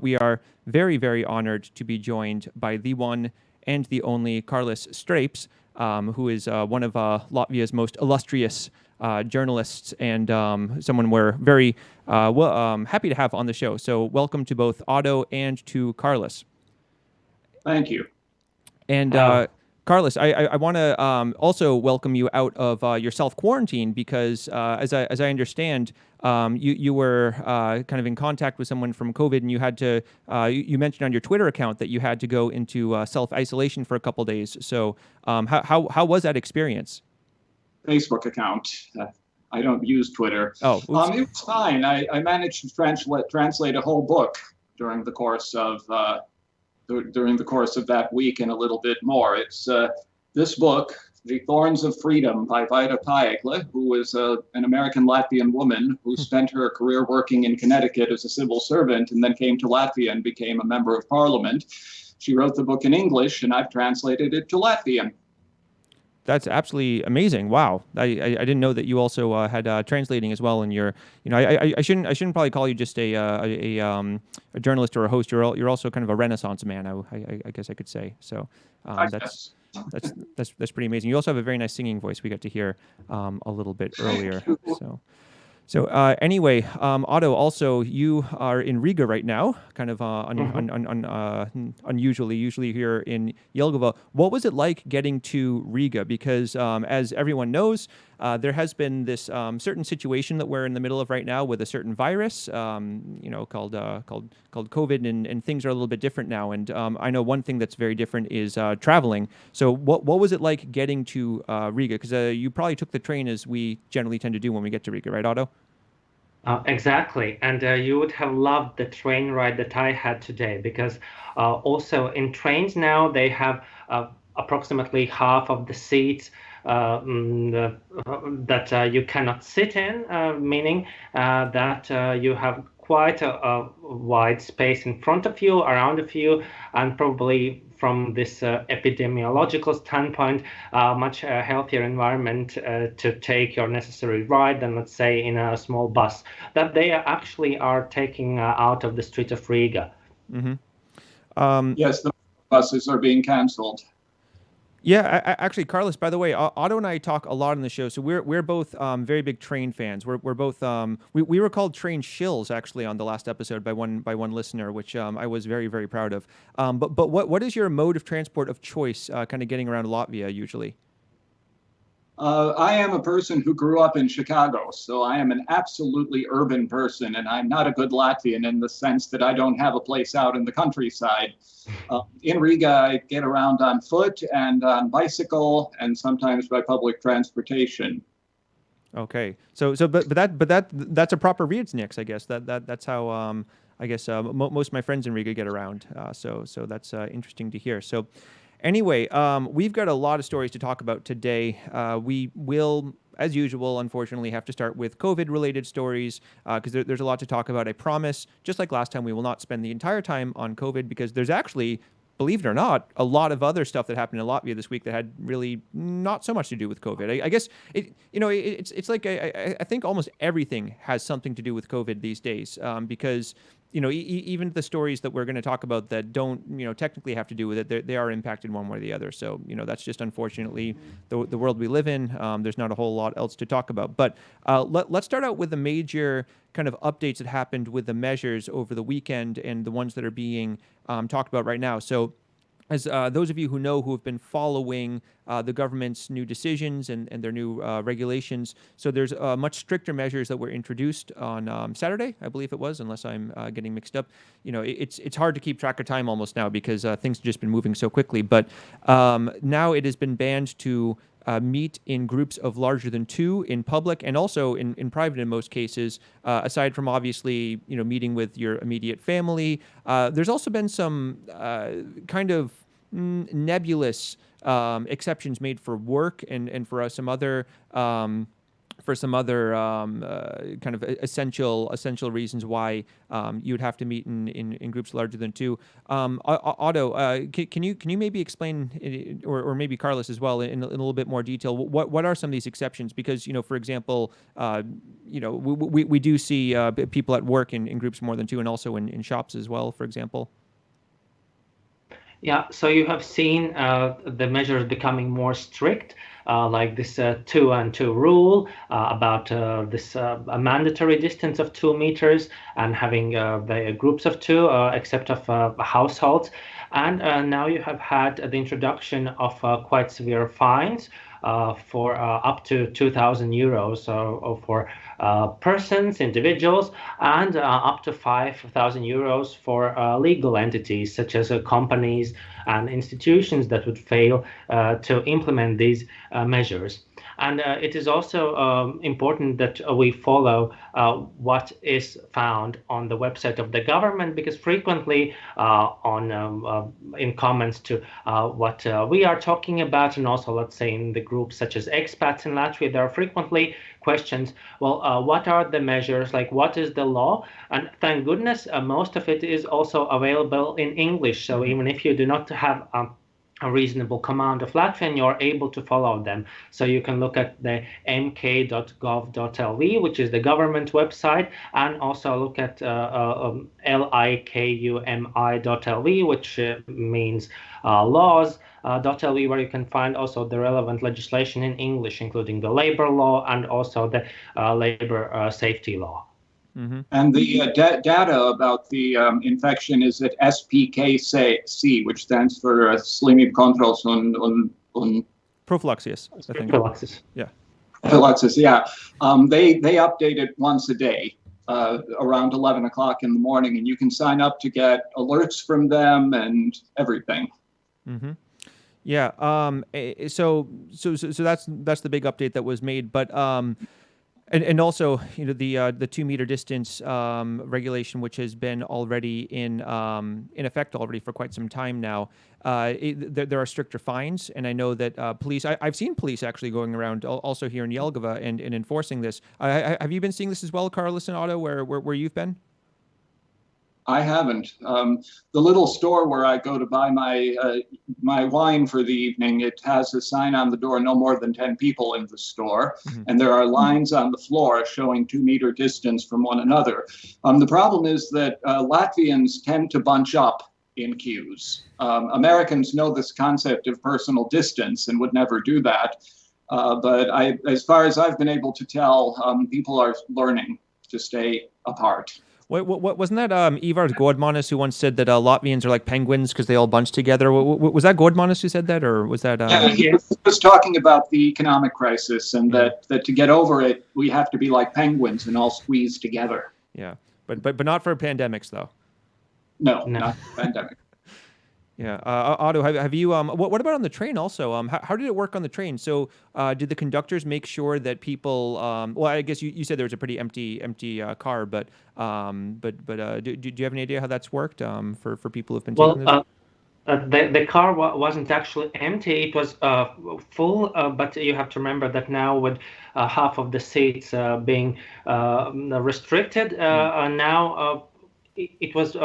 We are very, very honored to be joined by the one and the only Carlis Strapes, who is one of Latvia's most illustrious journalists and someone we're very happy to have on the show. So welcome to both Otto and to Carlis. Thank you. And Carlis, I want to also welcome you out of your self-quarantine because, as I understand, you were kind of in contact with someone from COVID, and you had to. You mentioned on your Twitter account that you had to go into self-isolation for a couple days. So, how was that experience? Facebook account. I don't use Twitter. Oh, it was fine. I managed to translate a whole book during the course of that week and a little bit more. It's this book, The Thorns of Freedom by Vaida Paekle, who was an American-Latvian woman who spent her career working in Connecticut as a civil servant and then came to Latvia and became a member of parliament. She wrote the book in English, and I've translated it to Latvian. That's absolutely amazing! Wow, I didn't know that you also had translating as well. And I shouldn't probably call you just a journalist or a host. You're also kind of a Renaissance man. I guess I could say so. That's pretty amazing. You also have a very nice singing voice. We got to hear a little bit earlier. So anyway, Otto, also you are in Riga right now, kind of unusually. Usually here in Jelgava. What was it like getting to Riga? Because as everyone knows, there has been this certain situation that we're in the middle of right now with a certain virus, called COVID, and things are a little bit different now. And I know one thing that's very different is traveling. So what was it like getting to Riga? Because you probably took the train, as we generally tend to do when we get to Riga, right, Otto? Exactly, and you would have loved the train ride that I had today, because also in trains now they have approximately half of the seats that you cannot sit in, meaning that you have quite a wide space in front of you, around of you, and probably from this epidemiological standpoint, much healthier environment to take your necessary ride than, let's say, in a small bus that they actually are taking out of the street of Riga. Mm-hmm. Yes, the buses are being canceled. Yeah, actually, Carlis, by the way, Otto and I talk a lot on the show, so we're both very big train fans. We're both we were called train shills actually on the last episode by one listener, which I was very, very proud of. But what is your mode of transport of choice, kind of getting around Latvia usually? I am a person who grew up in Chicago, so I am an absolutely urban person, and I'm not a good Latvian in the sense that I don't have a place out in the countryside. In Riga, I get around on foot and on bicycle, and sometimes by public transportation. Okay, but that's a proper ārzemnieks, I guess. That's how I guess most of my friends in Riga get around. So that's interesting to hear. So. Anyway, we've got a lot of stories to talk about today. We will, as usual, unfortunately, have to start with COVID-related stories because there's a lot to talk about. I promise, just like last time, we will not spend the entire time on COVID because there's actually, believe it or not, a lot of other stuff that happened in Latvia this week that had really not so much to do with COVID. I guess it's like I think almost everything has something to do with COVID these days because. Even the stories that we're going to talk about that don't, technically have to do with it, they are impacted one way or the other. So, that's just unfortunately the world we live in. There's not a whole lot else to talk about. But let's start out with the major kind of updates that happened with the measures over the weekend and the ones that are being talked about right now. So, as those of you who have been following the government's new decisions and their new regulations, so there's much stricter measures that were introduced on Saturday, I believe it was, unless I'm getting mixed up. It's hard to keep track of time almost now because things have just been moving so quickly. But now it has been banned to meet in groups of larger than 2 in public and also in private in most cases, aside from obviously, meeting with your immediate family. There's also been some kind of nebulous exceptions made for work and for some other for some other kind of essential reasons why you would have to meet in groups larger than two. Otto, can you maybe explain, or maybe Carlos as well, in a little bit more detail, what are some of these exceptions? Because for example, we do see people at work in groups more than two, and also in shops as well, for example. Yeah, so you have seen the measures becoming more strict, like this 2-and-2 rule, about this a mandatory distance of 2 meters, and having the groups of two, except of households. And now you have had the introduction of quite severe fines for up to 2,000 euros for persons, individuals, and up to 5,000 euros for legal entities such as companies and institutions that would fail to implement these measures. And it is also important that we follow what is found on the website of the government, because frequently in comments to what we are talking about, and also, let's say, in the groups such as expats in Latvia, there are frequently questions, well, what are the measures, like what is the law? And thank goodness, most of it is also available in English. So even if you do not have a reasonable command of Latvian, you're able to follow them. So you can look at the mk.gov.lv, which is the government website, and also look at likumi.lv, which means laws.lv, where you can find also the relevant legislation in English, including the labor law and also the labor safety law. Mm-hmm. And the data about the infection is at SPKC, which stands for Slimību un prophylaxis. I think. Prophylaxis. Yeah. Prophylaxis. Yeah. They update it once a day, around 11 o'clock in the morning, and you can sign up to get alerts from them and everything. Mm-hmm. Yeah. So that's the big update that was made, but. And also, the 2-meter distance regulation, which has been already in effect already for quite some time now. There are stricter fines, and I know that police. I've seen police actually going around also here in Jelgava and enforcing this. Have you been seeing this as well, Carlos and Otto, where you've been? I haven't. The little store where I go to buy my wine for the evening, it has a sign on the door, no more than 10 people in the store. Mm-hmm. And there are lines on the floor showing 2-meter distance from one another. The problem is that Latvians tend to bunch up in queues. Americans know this concept of personal distance and would never do that. But as far as I've been able to tell, people are learning to stay apart. What wasn't that Ivars Godmanis who once said that Latvians are like penguins because they all bunch together? Was that Godmanis who said that, or was that? Yeah, he was talking about the economic crisis, and that to get over it, we have to be like penguins and all squeeze together. Yeah, but not for pandemics though. No, not for pandemic. Yeah, Otto, have you? What about on the train also? How did it work on the train? So, did the conductors make sure that people? Well, I guess you said there was a pretty empty car, but do you have any idea how that's worked for people who've been taking this? The car wasn't actually empty; it was full. But you have to remember that now, with half of the seats being restricted, now it was.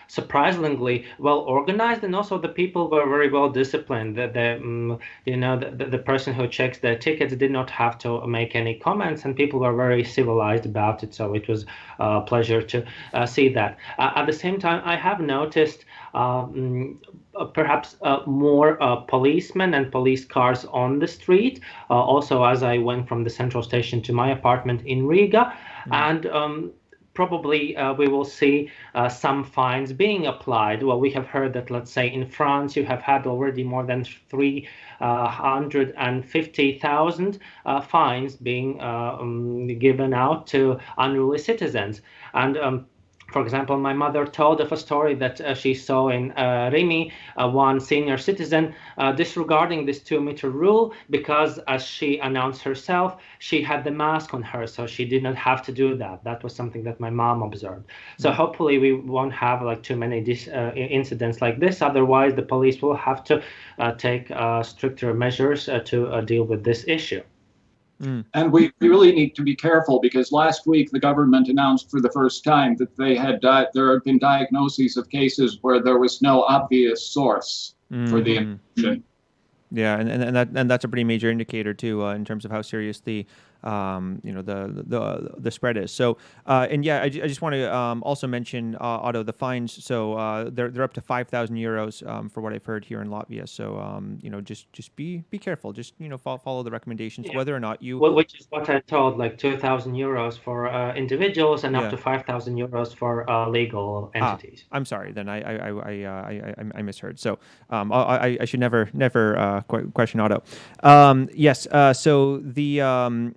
Surprisingly well organized, and also the people were very well disciplined. The person who checks the tickets did not have to make any comments, and people were very civilized about it. So it was a pleasure to see that. At the same time, I have noticed perhaps more policemen and police cars on the street. Also, as I went from the central station to my apartment in Riga, and probably we will see some fines being applied. Well, we have heard that, let's say, in France, you have had already more than 350,000 fines being given out to unruly citizens. And for example, my mother told of a story that she saw in Rimi, one senior citizen disregarding this 2-meter rule because, as she announced herself, she had the mask on her, so she did not have to do that. That was something that my mom observed. So hopefully we won't have like too many incidents like this. Otherwise, the police will have to take stricter measures to deal with this issue. And we really need to be careful because last week the government announced for the first time that there had been diagnoses of cases where there was no obvious source for the infection. Yeah, and that's a pretty major indicator too, in terms of how serious the the spread is. So and yeah, I just want to also mention, Otto, the fines. So they're up to €5,000 for what I've heard here in Latvia. So just be careful. Just follow the recommendations, Yeah. whether or not you. Well, which is what I told, like €2,000 for individuals and up Yeah. to €5,000 for legal entities. I'm sorry. Then I misheard. So I should never question Otto. Yes. So the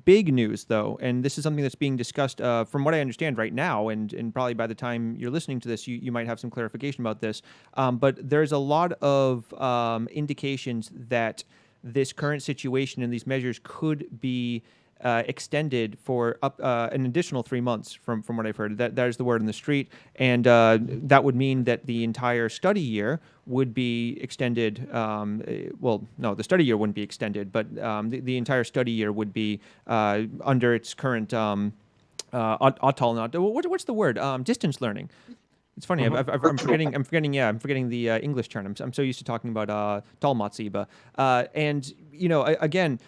big news, though, and this is something that's being discussed from what I understand right now, and probably by the time you're listening to this, you might have some clarification about this. But there's a lot of indications that this current situation and these measures could be extended for up an additional 3 months, from what I've heard. That is the word in the street, and that would mean that the entire study year would be extended. Well, no, the study year wouldn't be extended, but the entire study year would be under its current what's the word? Distance learning. It's funny. I'm forgetting. Yeah, I'm forgetting the English term. I'm so used to talking about talmatsība. And again,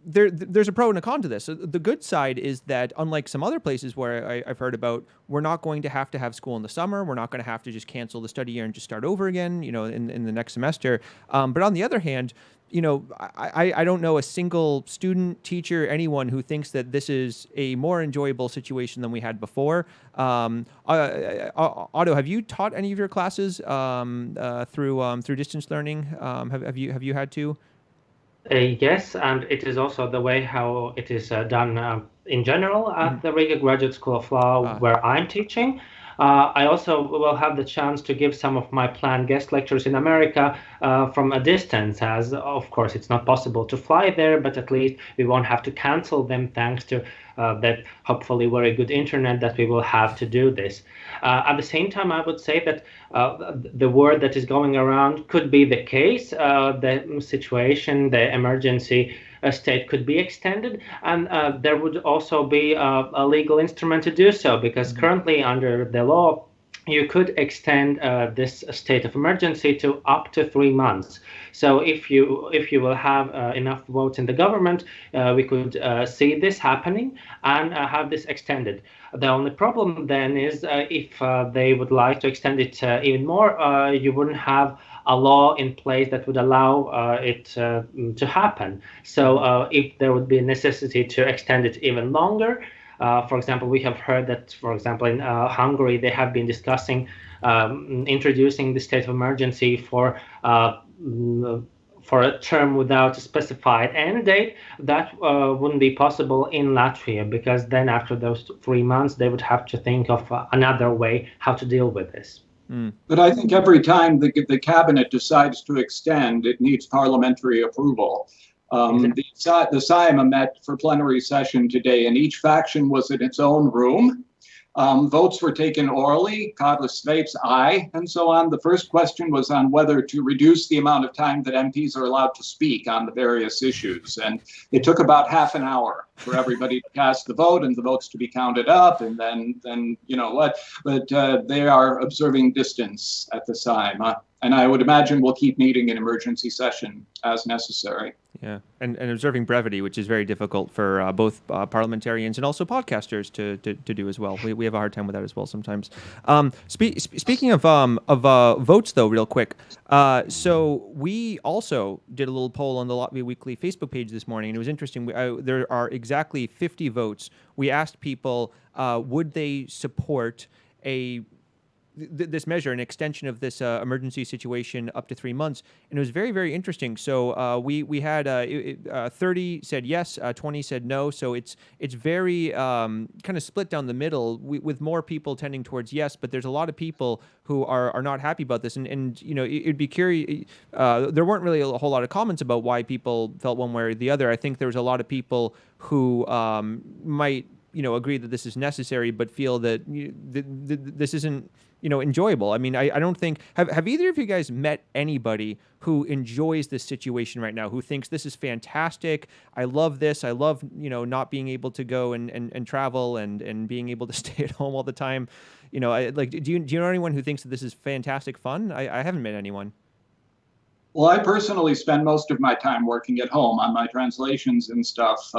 there's a pro and a con to this. So the good side is that, unlike some other places where I've heard about, we're not going to have school in the summer. We're not going to have to just cancel the study year and just start over again, in the next semester. But on the other hand, I don't know a single student, teacher, anyone who thinks that this is a more enjoyable situation than we had before. Otto, have you taught any of your classes through distance learning? Have you had to? Yes, and it is also the way how it is done in general at the Riga Graduate School of Law, where I'm teaching. I also will have the chance to give some of my planned guest lectures in America from a distance, as of course it's not possible to fly there, but at least we won't have to cancel them thanks to that hopefully very good internet that we will have to do this. At the same time, I would say that the word that is going around could be the case. The situation, the emergency state could be extended, and there would also be a legal instrument to do so, because currently under the law, you could extend this state of emergency to up to 3 months. So if you will have enough votes in the government, we could see this happening and have this extended. The only problem then is if they would like to extend it even more, you wouldn't have a law in place that would allow it to happen. So if there would be a necessity to extend it even longer, for example, we have heard that, for example, in Hungary, they have been discussing introducing the state of emergency for a term without a specified end date. That wouldn't be possible in Latvia, because then after those 3 months, they would have to think of another way how to deal with this. But I think every time the cabinet decides to extend, it needs parliamentary approval. Exactly. The Saima met for plenary session today, and each faction was in its own room. Votes were taken orally, Carlos Sveip's aye, and so on. The first question was on whether to reduce the amount of time that MPs are allowed to speak on the various issues. And it took about half an hour for everybody to cast the vote and the votes to be counted up. And then you know what, but they are observing distance at the Saima. And I would imagine we'll keep meeting in emergency session as necessary. Yeah, and observing brevity, which is very difficult for both parliamentarians and also podcasters to do as well. We have a hard time with that as well sometimes. Speaking of votes, though, real quick. So we also did a little poll on the Latvia Weekly Facebook page this morning, and it was interesting. There are exactly 50 votes. We asked people, would they support this measure, an extension of this emergency situation up to 3 months, and it was very, very interesting. So we had 30 said yes, 20 said no. So it's very kind of split down the middle, with more people tending towards yes, but there's a lot of people who are not happy about this, and it'd be curious. There weren't really a whole lot of comments about why people felt one way or the other. I think there was a lot of people who might agree that this is necessary, but feel that this isn't enjoyable. I mean, I don't think have either of you guys met anybody who enjoys this situation right now, who thinks this is fantastic? I love this. I love, not being able to go and travel and being able to stay at home all the time. Do you know anyone who thinks that this is fantastic fun? I haven't met anyone. Well, I personally spend most of my time working at home on my translations and stuff.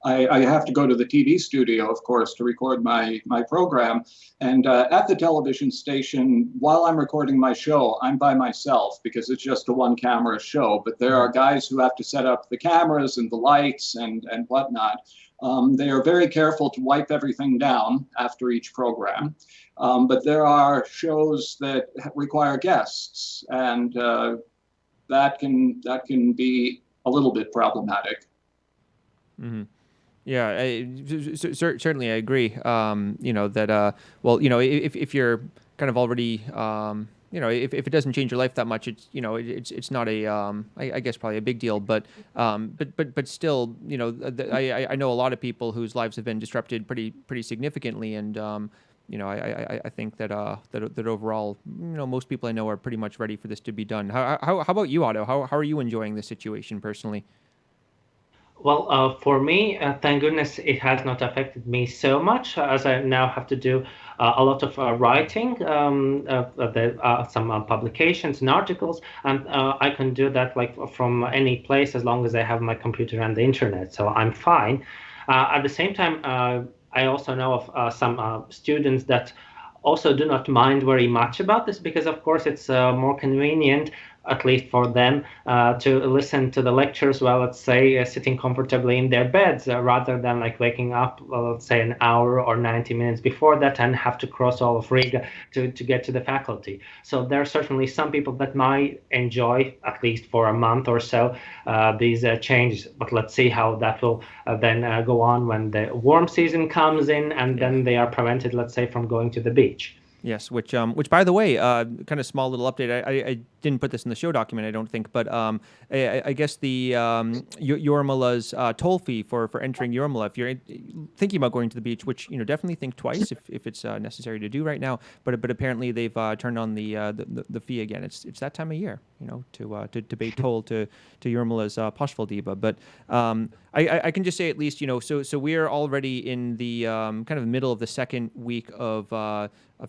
I have to go to the TV studio, of course, to record my program. And at the television station, while I'm recording my show, I'm by myself because it's just a one-camera show. But there are guys who have to set up the cameras and the lights and whatnot. They are very careful to wipe everything down after each program. But there are shows that require guests, and that can be a little bit problematic. Mm-hmm. Yeah, certainly I agree. That if you're kind of already, if it doesn't change your life that much, it's not a, I guess probably a big deal. But still, I know a lot of people whose lives have been disrupted pretty significantly, and I think that that overall, most people I know are pretty much ready for this to be done. How about you, Otto? How are you enjoying this situation personally? Well, for me, thank goodness it has not affected me so much, as I now have to do a lot of writing, some publications and articles, and I can do that like from any place as long as I have my computer and the internet, so I'm fine. At the same time, I also know of some students that also do not mind very much about this because, of course, it's more convenient, at least for them, to listen to the lectures while, let's say, sitting comfortably in their beds rather than like waking up, let's say, an hour or 90 minutes before that and have to cross all of Riga to get to the faculty. So there are certainly some people that might enjoy, at least for a month or so, these changes. But let's see how that will then go on when the warm season comes in and then they are prevented, let's say, from going to the beach. Yes, which by the way, kind of small little update. I didn't put this in the show document, I don't think, but I guess the Jurmala's toll fee for entering Jurmala, if you're thinking about going to the beach, which definitely think twice if it's necessary to do right now. But apparently they've turned on the fee again. It's that time of year, to pay toll to Jurmala's Pashvaldiba. But I can just say at least so we're already in the kind of middle of the second week of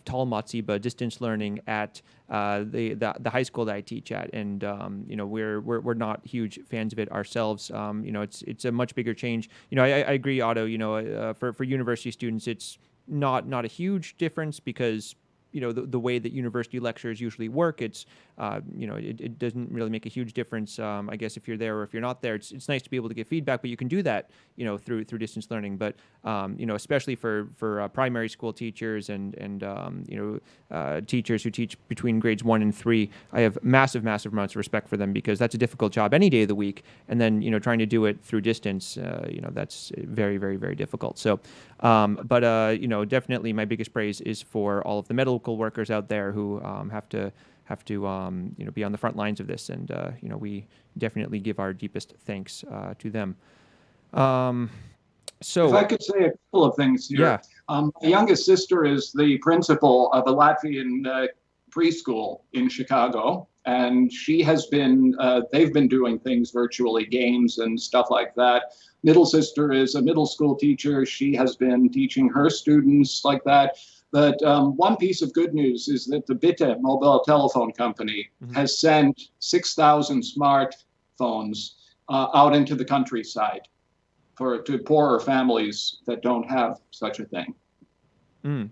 Talmatsiba distance learning at the high school that I teach at, and we're not huge fans of it ourselves. It's a much bigger change. I agree, Otto. For university students, it's not a huge difference because the way that university lectures usually work, it's it doesn't really make a huge difference. I guess if you're there or if you're not there, it's nice to be able to get feedback, but you can do that through distance learning. But especially for primary school teachers and teachers who teach between grades 1 and 3, I have massive amounts of respect for them because that's a difficult job any day of the week, and then trying to do it through distance, that's very difficult. So definitely my biggest praise is for all of the medical workers out there who have to be on the front lines of this, and we definitely give our deepest thanks to them. So if I could say a couple of things here. Yeah. My youngest sister is the principal of a Latvian preschool in Chicago, and she has been, they've been doing things virtually, games and stuff like that. Middle sister is a middle school teacher. She has been teaching her students like that. But one piece of good news is that the Bitte mobile telephone company has sent 6,000 smartphones out into the countryside to poorer families that don't have such a thing.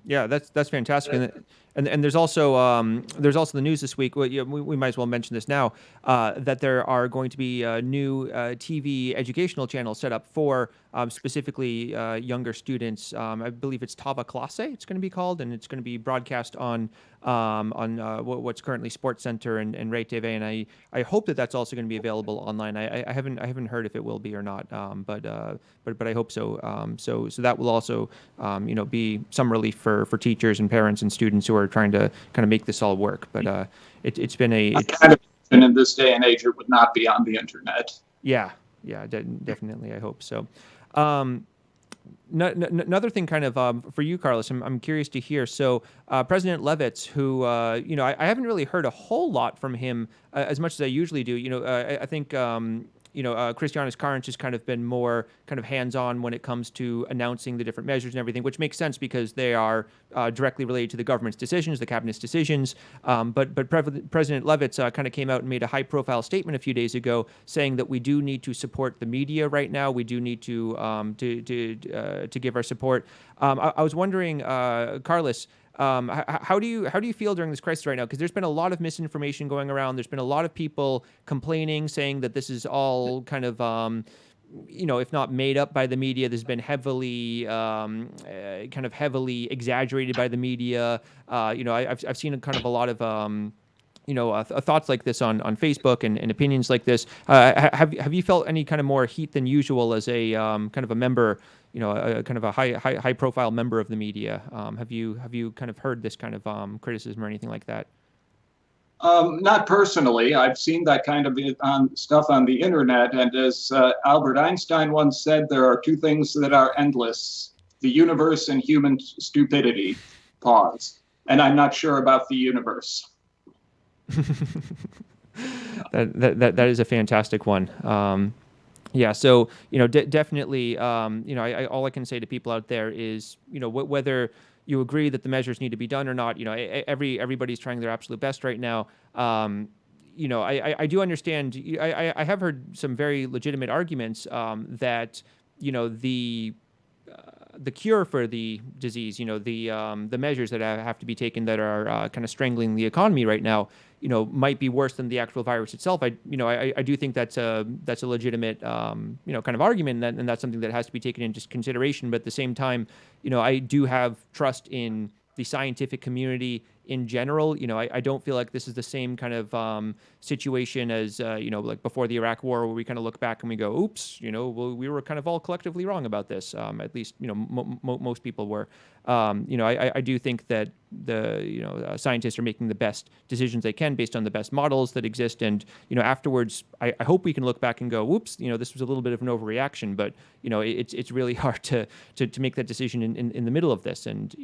Yeah, that's fantastic. And there's also the news this week. Well, we might as well mention this now, that there are going to be new TV educational channels set up for specifically younger students. I believe it's Tava Klasse, it's going to be called, and it's going to be broadcast on what's currently Sports Center and Ray TV. And I hope that that's also going to be available online. I haven't heard if it will be or not, but I hope so. So that will also be some relief for teachers and parents and students who are trying to kind of make this all work. But it's been and in this day and age, it would not be on the internet. Yeah, definitely. I hope so. Another thing, kind of for you, Carlos, I'm curious to hear. So, President Levitz, who I haven't really heard a whole lot from him as much as I usually do. I think Christianis Karins has kind of been more kind of hands-on when it comes to announcing the different measures and everything, which makes sense because they are directly related to the government's decisions, the cabinet's decisions. But President Levitz kind of came out and made a high-profile statement a few days ago saying that we do need to support the media right now. We do need to give our support. I was wondering, Carlos, how do you feel during this crisis right now? Because there's been a lot of misinformation going around. There's been a lot of people complaining, saying that this is all kind of if not made up by the media, this has been heavily heavily exaggerated by the media. I've seen kind of a lot of thoughts like this on Facebook and opinions like this. Have you felt any kind of more heat than usual as a kind of a member, a kind of a high profile member of the media? Have you kind of heard this kind of criticism or anything like that? Not personally. I've seen that kind of stuff on the internet. And as Albert Einstein once said, there are two things that are endless: the universe and human stupidity. Pause. And I'm not sure about the universe. That is a fantastic one. Yeah, so definitely, all I can say to people out there is, whether you agree that the measures need to be done or not, everybody's trying their absolute best right now. I do understand. I have heard some very legitimate arguments that the cure for the disease, the measures that have to be taken that are kind of strangling the economy right now, might be worse than the actual virus itself. I do think that's a legitimate, kind of argument, and that's something that has to be taken into consideration. But at the same time, I do have trust in the scientific community in general. I don't feel like this is the same kind of situation as, like before the Iraq War, where we kind of look back and we go, oops, we were kind of all collectively wrong about this. At least, most people were. I do think that the scientists are making the best decisions they can based on the best models that exist. And, afterwards, I hope we can look back and go, whoops, this was a little bit of an overreaction, but, it's really hard to make that decision in the middle of this. And,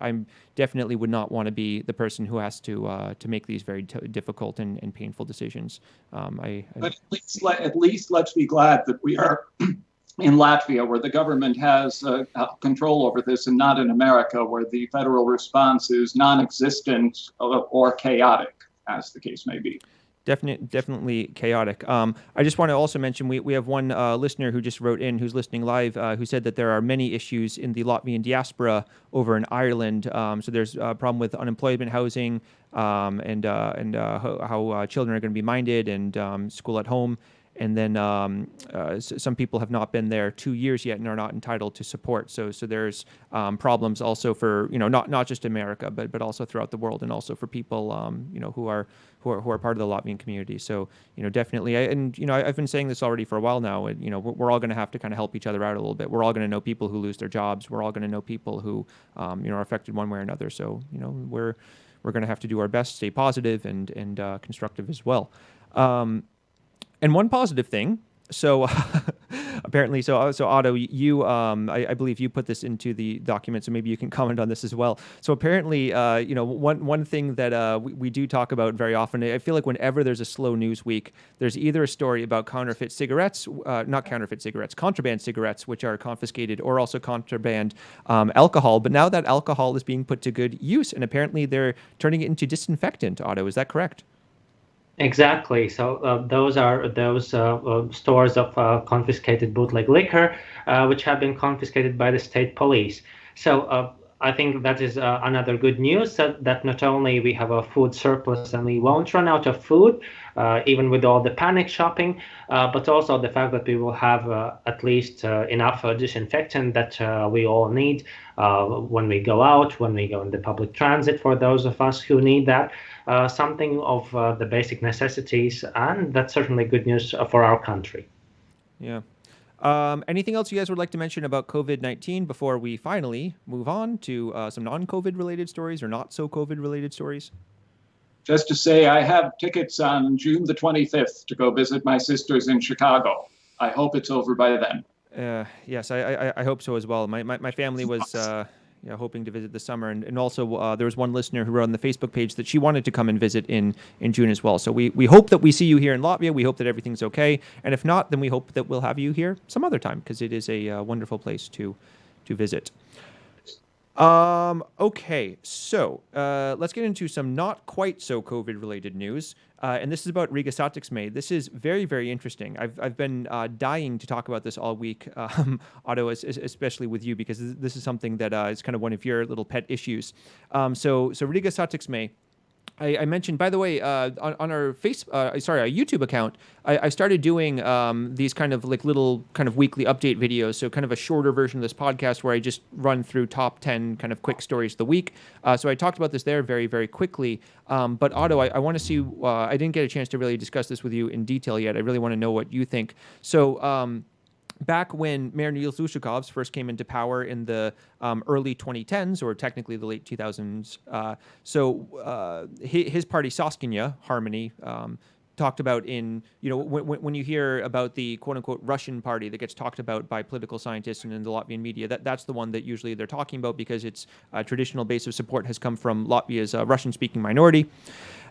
I'm definitely would not want to be the person who has to make these very difficult and painful decisions. But at least let's be glad that we are in Latvia, where the government has control over this, and not in America, where the federal response is non-existent or chaotic, as the case may be. Definitely chaotic. I just want to also mention we have one listener who just wrote in, who's listening live, who said that there are many issues in the Latvian diaspora over in Ireland. So there's a problem with unemployment, housing, and how children are going to be minded, and school at home. And then some people have not been there 2 years yet and are not entitled to support. So there's problems also for not just America, but also throughout the world, and also for people who are part of the Latvian community. So definitely, I've been saying this already for a while now. We're all going to have to kind of help each other out a little bit. We're all going to know people who lose their jobs. We're all going to know people who are affected one way or another. So we're going to have to do our best, stay positive and constructive as well. And one positive thing, so apparently, so Otto, you, I believe you put this into the document, so maybe you can comment on this as well. So apparently, one thing that we do talk about very often, I feel like whenever there's a slow news week, there's either a story about contraband cigarettes, which are confiscated, or also contraband alcohol. But now that alcohol is being put to good use, and apparently they're turning it into disinfectant, Otto, is that correct? Exactly. So those are stores of confiscated bootleg liquor, which have been confiscated by the state police. So I think that is another good news, that not only we have a food surplus and we won't run out of food, even with all the panic shopping, but also the fact that we will have at least enough disinfectant that we all need when we go out, when we go in the public transit, for those of us who need that. Something of the basic necessities, and that's certainly good news for our country. Yeah. Anything else you guys would like to mention about COVID-19 before we finally move on to some non-COVID related stories or not so COVID related stories? Just to say, I have tickets on June the 25th to go visit my sisters in Chicago. I hope it's over by then. Yes, I hope so as well. My family was hoping to visit this summer, and also there was one listener who wrote on the Facebook page that she wanted to come and visit in June as well. So we hope that we see you here in Latvia. We hope that everything's okay, and if not, then we hope that we'll have you here some other time, because it is a wonderful place to visit. Okay, so let's get into some not quite so COVID related news. And this is about Riga Satiksmē. This is very, very interesting. I've been dying to talk about this all week, Otto, especially with you, because this is something that is kind of one of your little pet issues. So Riga Satiksmē. I mentioned, by the way, on our our YouTube account, I started doing these kind of like little kind of weekly update videos. So kind of a shorter version of this podcast where I just run through top 10 kind of quick stories of the week. So I talked about this there very, very quickly. But Otto, I want to see, I didn't get a chance to really discuss this with you in detail yet. I really want to know what you think. So, back when Mayor Niels Ušakovs first came into power in the early 2010s, or technically the late 2000s, his party Saskaņa, Harmony, talked about when you hear about the quote-unquote Russian party that gets talked about by political scientists and in the Latvian media, that's the one that usually they're talking about, because its traditional base of support has come from Latvia's Russian-speaking minority.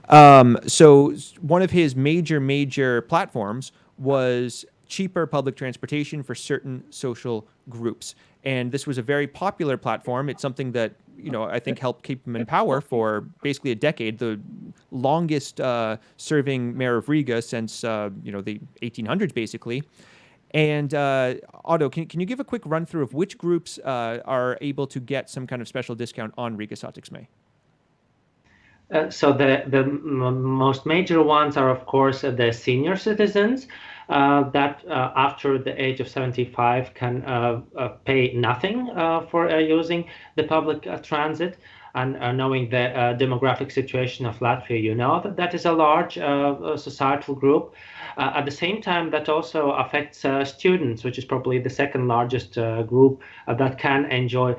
So one of his major platforms was cheaper public transportation for certain social groups. And this was a very popular platform. It's something that, I think helped keep him in power for basically a decade, the longest serving mayor of Riga since, the 1800s, basically. And Otto, can you give a quick run through of which groups are able to get some kind of special discount on Riga Satiksmē? So the most major ones are, of course, the senior citizens that after the age of 75 can pay nothing for using the public transit. And knowing the demographic situation of Latvia, that is a large societal group. At the same time, that also affects students, which is probably the second largest group that can enjoy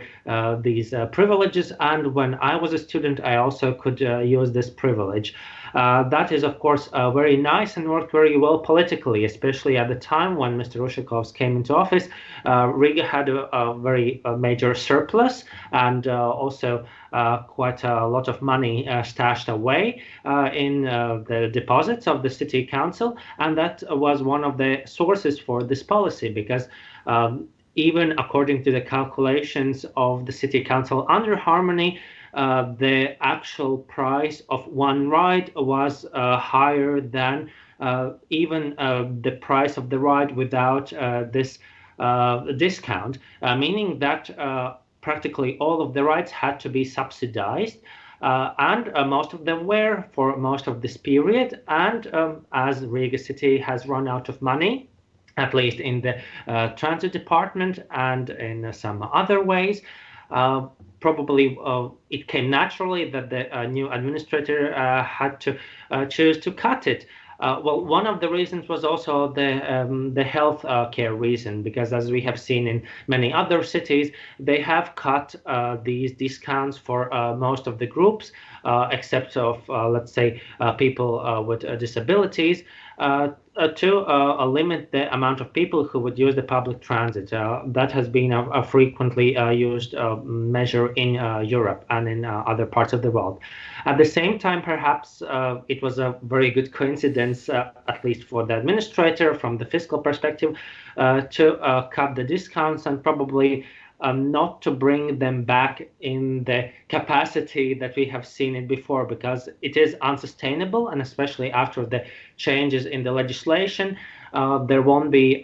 these privileges. And when I was a student, I also could use this privilege. That is, of course, very nice and worked very well politically, especially at the time when Mr. Ušakovs came into office. Riga had a very major surplus, and also quite a lot of money stashed away in the deposits of the city council. And that was one of the sources for this policy, because even according to the calculations of the city council under Harmony, the actual price of one ride was higher than even the price of the ride without this discount, meaning that practically all of the rides had to be subsidized, and most of them were for most of this period. And as Riga City has run out of money, at least in the transit department and in some other ways, probably it came naturally that the new administrator had to choose to cut it. Well, one of the reasons was also the health care reason, because as we have seen in many other cities, they have cut these discounts for most of the groups, except of, let's say, people with disabilities, to limit the amount of people who would use the public transit. That has been a frequently used measure in Europe and in other parts of the world. At the same time, perhaps it was a very good coincidence, at least for the administrator from the fiscal perspective, to cut the discounts and probably not to bring them back in the capacity that we have seen it before, because it is unsustainable, and especially after the changes in the legislation, there won't be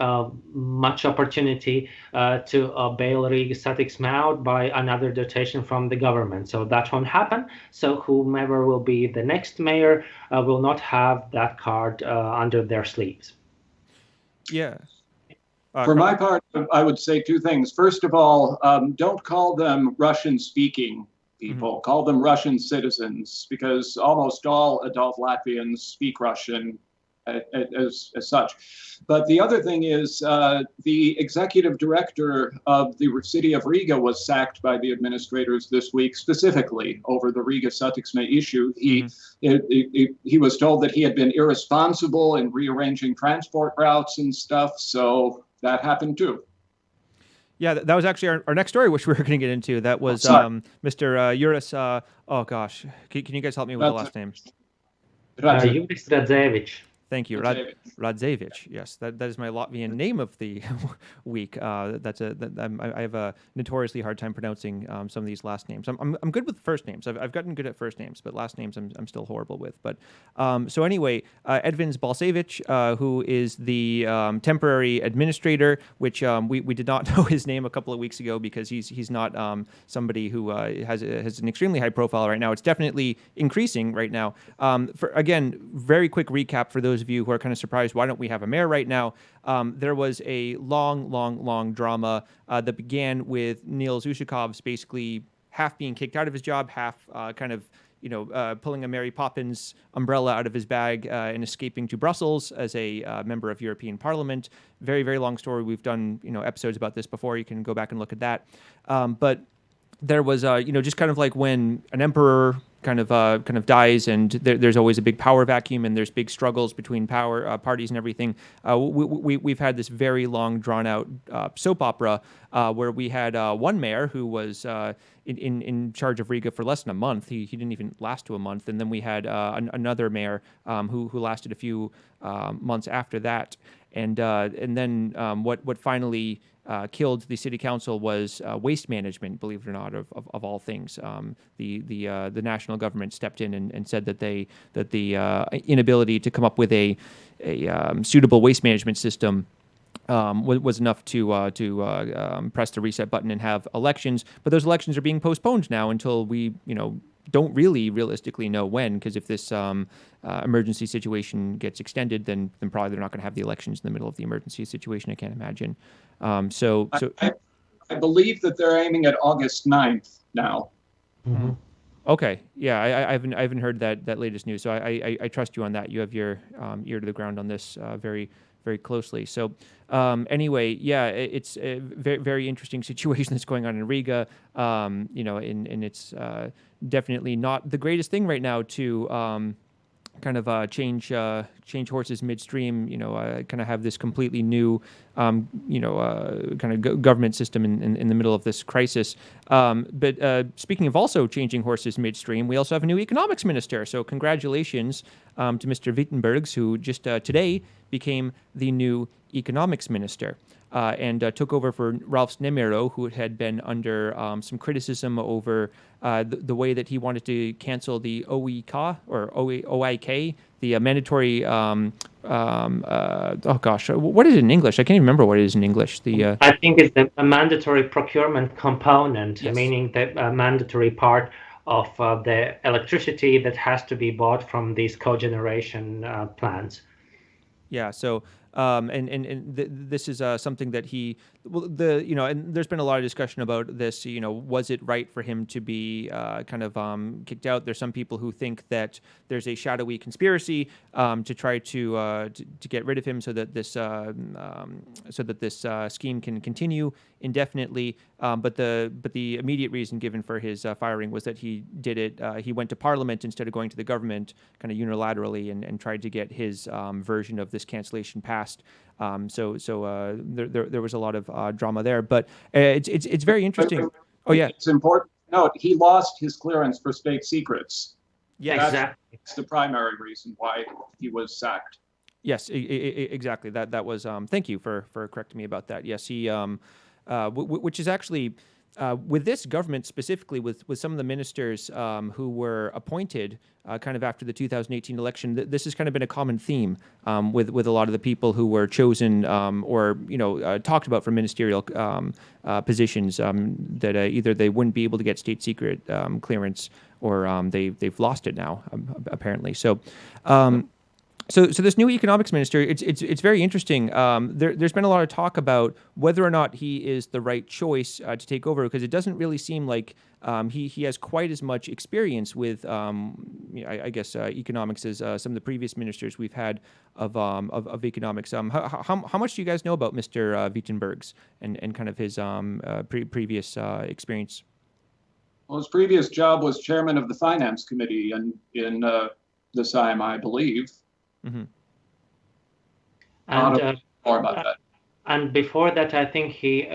much opportunity to bail Riga Satiksmē out by another dotation from the government. So that won't happen. So whomever will be the next mayor will not have that card under their sleeves. Yeah. For my part, I would say two things. First of all, don't call them Russian-speaking people. Mm-hmm. Call them Russian citizens, because almost all adult Latvians speak Russian as such. But the other thing is the executive director of the city of Riga was sacked by the administrators this week, specifically over the Riga Satiksmē issue. He was told that he had been irresponsible in rearranging transport routes and stuff, so that happened too. Yeah, that was actually our next story, which we were going to get into. That was Mr. Juris. Oh gosh, can you guys help me with the last name? Juris Radzevich. Thank you, Radzevich. Yes, that is my Latvian name of the week. I have a notoriously hard time pronouncing some of these last names. I'm good with first names. I've gotten good at first names, but last names I'm still horrible with. But so anyway, Edvins Balsevich, who is the temporary administrator, which we did not know his name a couple of weeks ago because he's not somebody who has an extremely high profile right now. It's definitely increasing right now. Again, very quick recap for those of you who are kind of surprised, why don't we have a mayor right now? There was a long drama that began with Niels Ushakov's basically half being kicked out of his job, half pulling a Mary Poppins umbrella out of his bag and escaping to Brussels as a member of European Parliament. Very, very long story. We've done episodes about this before. You can go back and look at that. But there was just kind of like when an emperor kind of dies, and there's always a big power vacuum, and there's big struggles between power parties and everything. We've had this very long, drawn out soap opera where we had one mayor who was in charge of Riga for less than a month. He didn't even last to a month, and then we had another mayor who lasted a few months after that, and then what finally killed the city council was waste management, believe it or not, of all things. The national government stepped in and said that the inability to come up with a suitable waste management system was enough to press the reset button and have elections. But those elections are being postponed now until we don't really realistically know when, because if this emergency situation gets extended, then probably they're not going to have the elections in the middle of the emergency situation. I can't imagine. I believe that they're aiming at August 9th now. Mm-hmm. Okay, yeah, I haven't heard that latest news, so I trust you on that. You have your ear to the ground on this very, very closely. So anyway, yeah, it's a very, very interesting situation that's going on in Riga. And it's definitely not the greatest thing right now to change horses midstream. Kind of have this completely new government system in the middle of this crisis. But speaking of also changing horses midstream, we also have a new economics minister. So congratulations to Mr. Wittenbergs, who just today became the new economics minister. And took over for Ralph Snemero, who had been under some criticism over the way that he wanted to cancel the OIK, the mandatory. What is it in English? I can't even remember what it is in English. I think it's a mandatory procurement component, yes. Meaning the mandatory part of the electricity that has to be bought from these cogeneration plants. Yeah. So. This is something that and there's been a lot of discussion about this. Was it right for him to be kicked out? There's some people who think that there's a shadowy conspiracy to try to get rid of him, so that this scheme can continue indefinitely. But the immediate reason given for his firing was that he did it. He went to Parliament instead of going to the government, kind of unilaterally, and tried to get his version of this cancellation passed. So there was a lot of drama there, but it's very interesting. Oh yeah, it's important to note he lost his clearance for state secrets. Yeah, exactly. That's the primary reason why he was sacked. Yes, exactly. That was. Thank you for correcting me about that. Yes, he. Which is actually. With this government specifically, with some of the ministers who were appointed kind of after the 2018 election, this has kind of been a common theme with a lot of the people who were chosen or talked about for ministerial positions that either they wouldn't be able to get state secret clearance or they've lost it now apparently. So. So this new economics minister, it's very interesting. There's been a lot of talk about whether or not he is the right choice to take over, because it doesn't really seem like he has quite as much experience with, I guess, economics as some of the previous ministers we've had of economics. How much do you guys know about Mr. Wittenbergs and kind of his previous experience? Well, his previous job was chairman of the finance committee in the Sejm, I believe. Mm-hmm. And more about that. And before that, I think he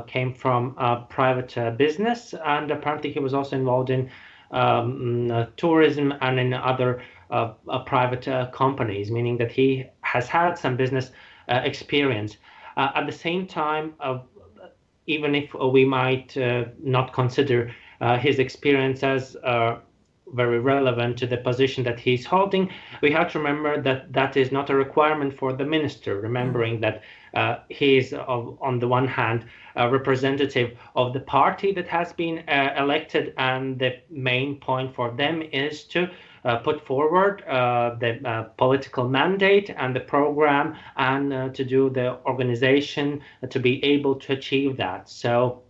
came from private business, and apparently he was also involved in tourism and in other private companies, meaning that he has had some business experience. At the same time, even if we might not consider his experience as very relevant to the position that he's holding, we have to remember that that is not a requirement for the minister, remembering that he is, on the one hand, a representative of the party that has been elected, and the main point for them is to put forward the political mandate and the program, and to do the organization to be able to achieve that. So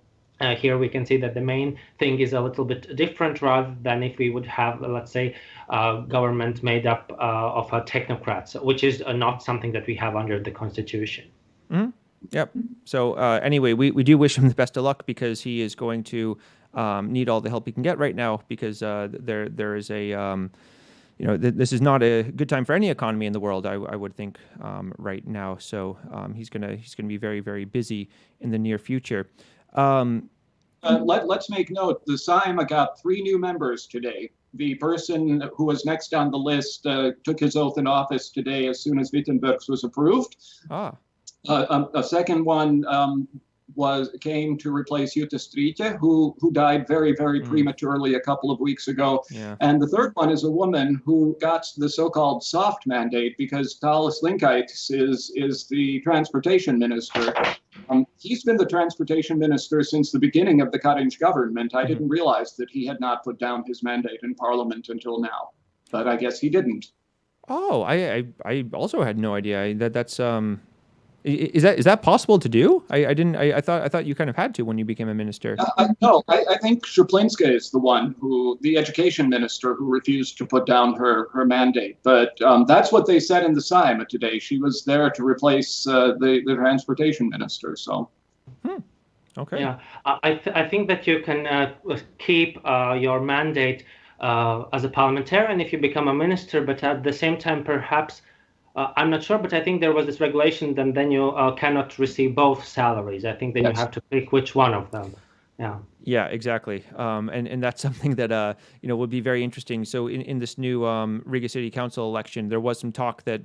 here we can see that the main thing is a little bit different, rather than if we would have, let's say, government made up of technocrats, which is not something that we have under the constitution. Mm-hmm. Yep. So anyway, we do wish him the best of luck, because he is going to need all the help he can get right now, because there is a this is not a good time for any economy in the world, I would think, right now. So he's gonna be very, very busy in the near future. Let's make note, the Saima got 3 new members today. The person who was next on the list took his oath in office today as soon as Wittenberg's was approved. A second one came to replace Jutta Striete, who died very, very prematurely a couple of weeks ago. Yeah. And the third one is a woman who got the so-called soft mandate, because Thales Linkaitis is the transportation minister. He's been the transportation minister since the beginning of the Karinj government. I didn't realize that he had not put down his mandate in parliament until now, but I guess he didn't. Oh, I also had no idea that's is that possible to do? I thought you kind of had to when you became a minister. No, I think Szuplinska is the one the education minister, who refused to put down her mandate. But that's what they said in the Saima today. She was there to replace the transportation minister. So. Okay. Yeah, I think that you can keep your mandate as a parliamentarian if you become a minister, but at the same time, perhaps. I'm not sure, but I think there was this regulation that then you cannot receive both salaries. I think then you have to pick which one of them. Yeah. Yeah, exactly. And that's something that would be very interesting. So in this new Riga City Council election, there was some talk that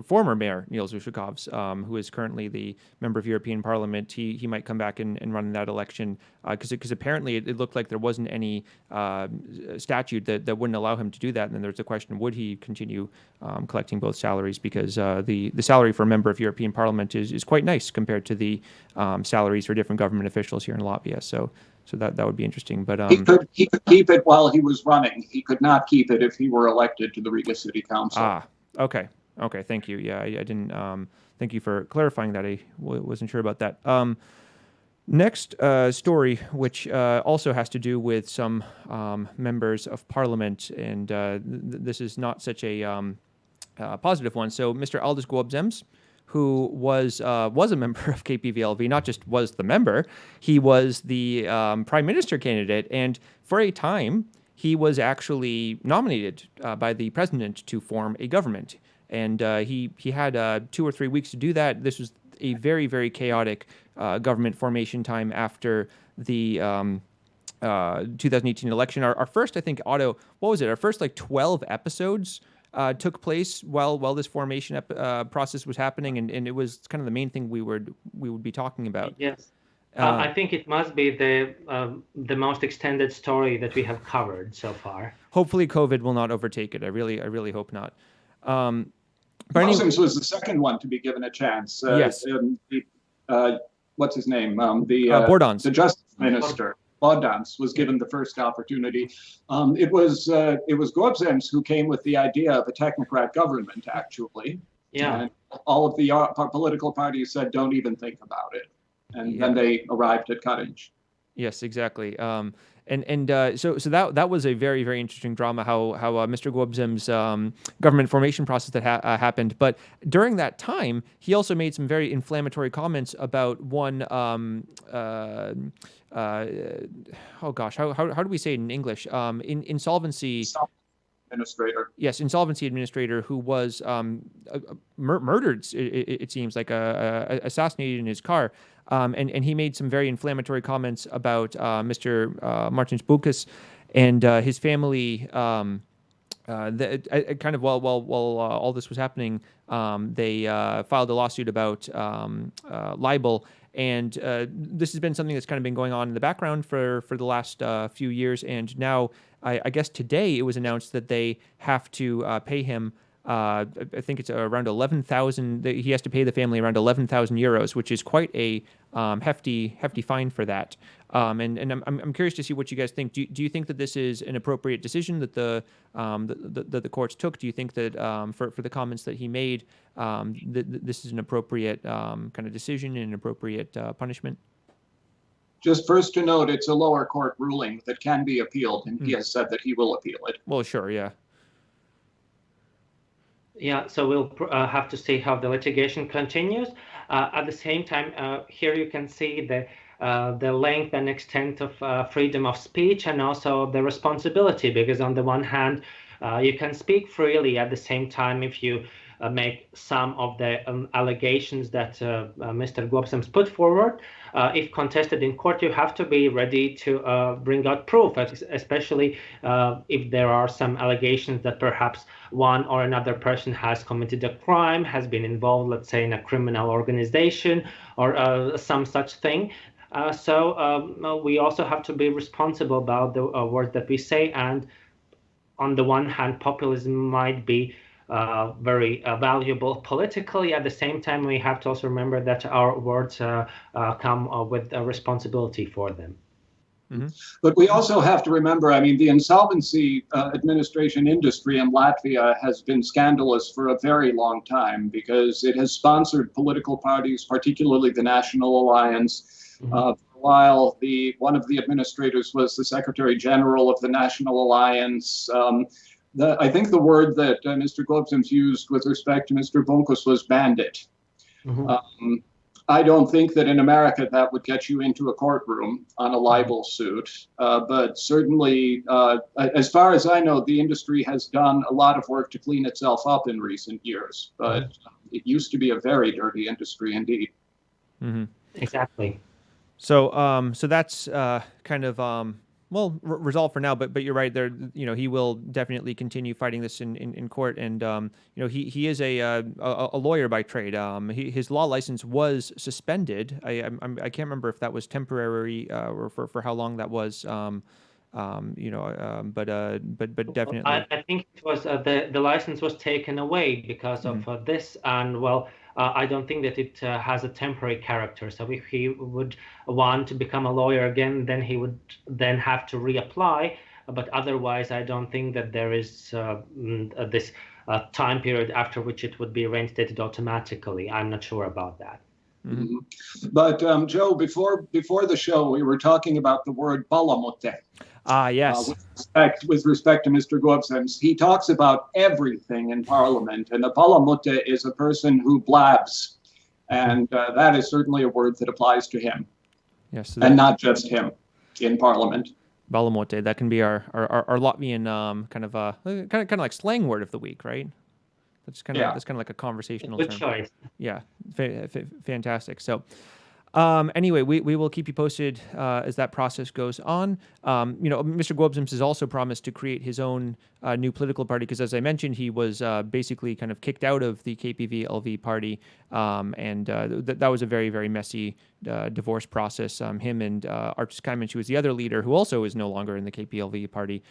former Mayor Niels Ushakovs, who is currently the member of European Parliament, he might come back and run in that election, because apparently it looked like there wasn't any statute that wouldn't allow him to do that. And then there's the question: would he continue collecting both salaries? Because the salary for a member of European Parliament is quite nice compared to the salaries for different government officials here in Latvia. So that would be interesting. But he could keep it while he was running. He could not keep it if he were elected to the Riga City Council. Okay. Thank you. Yeah, I didn't. Thank you for clarifying that. I wasn't sure about that. Next story, which also has to do with some members of Parliament, and this is not such a positive one. So, Mr. Aldis Gobzems, who was a member of KPVLV, not just was the member, he was the prime minister candidate, and for a time he was actually nominated by the president to form a government, and he had 2 or 3 weeks to do that. This was a very, very chaotic government formation time after the 2018 election. Our first, I think, Otto, what was it? Our first 12 episodes took place while this formation process was happening, and it was kind of the main thing we would be talking about. Yes, I think it must be the most extended story that we have covered so far. Hopefully, COVID will not overtake it. I really hope not. Gobzems was the second one to be given a chance. Yes. What's his name? Bordans. The justice minister. Bordans was given the first opportunity. It was Gobzems who came with the idea of a technocrat government, actually. Yeah. And all of the political parties said, don't even think about it. And then they arrived at Karinj. Yes, exactly. So that was a very, very interesting drama, how Mr. Gobzem's government formation process that happened. But during that time, he also made some very inflammatory comments about one. Oh gosh, how do we say it in English? Insolvency. administrator. Yes, insolvency administrator who was murdered. It seems like assassinated in his car, and he made some very inflammatory comments about Mr. Martins Bukas and his family. Kind of while all this was happening, they filed a lawsuit about libel, and this has been something that's kind of been going on in the background for the last few years. And now, I guess today it was announced that they have to pay him. I think it's around 11,000. He has to pay the family around 11,000 euros, which is quite a hefty fine for that. And I'm curious to see what you guys think. Do you think that this is an appropriate decision that the courts took? Do you think that for the comments that he made, this is an appropriate kind of decision and an appropriate punishment? Just first to note, it's a lower court ruling that can be appealed, and he has said that he will appeal it. Well, sure, yeah. Yeah, so we'll have to see how the litigation continues. At the same time, here you can see the length and extent of freedom of speech, and also the responsibility, because on the one hand, you can speak freely. At the same time, if you make some of the allegations that Mr. Gobsams put forward, if contested in court, you have to be ready to bring out proof, especially if there are some allegations that perhaps one or another person has committed a crime, has been involved, let's say, in a criminal organization or some such thing. So we also have to be responsible about the words that we say. And on the one hand, populism might be very valuable politically. At the same time, we have to also remember that our words come with a responsibility for them. Mm-hmm. But we also have to remember, I mean, the insolvency administration industry in Latvia has been scandalous for a very long time because it has sponsored political parties, particularly the National Alliance. Mm-hmm. For a while, one of the administrators was the Secretary General of the National Alliance. I think the word that Mr. Gobsams used with respect to Mr. Bunkus was bandit. Mm-hmm. I don't think that in America that would get you into a courtroom on a libel suit, but certainly, as far as I know, the industry has done a lot of work to clean itself up in recent years, but it used to be a very dirty industry indeed. Mm-hmm. Exactly. So, so that's kind of resolved for now. But you're right. There, he will definitely continue fighting this in court. And he is a lawyer by trade. His law license was suspended. I can't remember if that was temporary or for how long that was. But definitely. I think it was the license was taken away because of this, and I don't think that it has a temporary character. So if he would want to become a lawyer again, then he would then have to reapply. But otherwise, I don't think that there is this time period after which it would be reinstated automatically. I'm not sure about that. Mm-hmm. But Joe, before the show, we were talking about the word palamote. Yes. With respect to Mr. Gobsams, he talks about everything in Parliament, and a palamote is a person who blabs, and that is certainly a word that applies to him. Yes, so and not just him in Parliament. Palamote, that can be our Latvian kind of like slang word of the week, right? That's kind of like a conversational Good term. choice. Yeah, fantastic. So. Anyway, we will keep you posted as that process goes on. Mr. Gobsams has also promised to create his own new political party because, as I mentioned, he was basically kind of kicked out of the KPV-LV party, and that was a very, very messy divorce process. Him and Archis Kaiman, who was the other leader, who also is no longer in the KPLV party.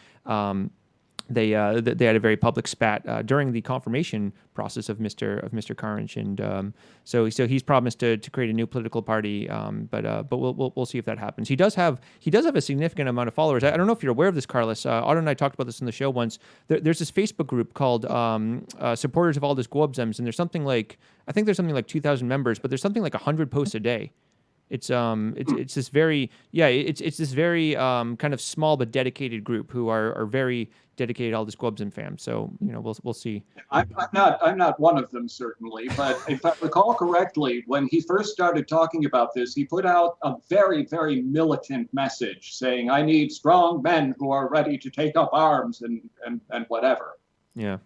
They had a very public spat during the confirmation process of Mr. Karinch, and so he's promised to create a new political party, but we'll see if that happens. He does have a significant amount of followers. I don't know if you're aware of this, Carlos. Otto and I talked about this on the show once. There's this Facebook group called Supporters of Aldis Gobsams, and there's something like 2,000 members, but there's something like 100 posts a day. It's this very it's this very kind of small but dedicated group who are very dedicated all this Gwobsum fam. So we'll see. I'm not one of them certainly, but if I recall correctly, when he first started talking about this, he put out a very, very militant message saying, "I need strong men who are ready to take up arms and whatever." Yeah.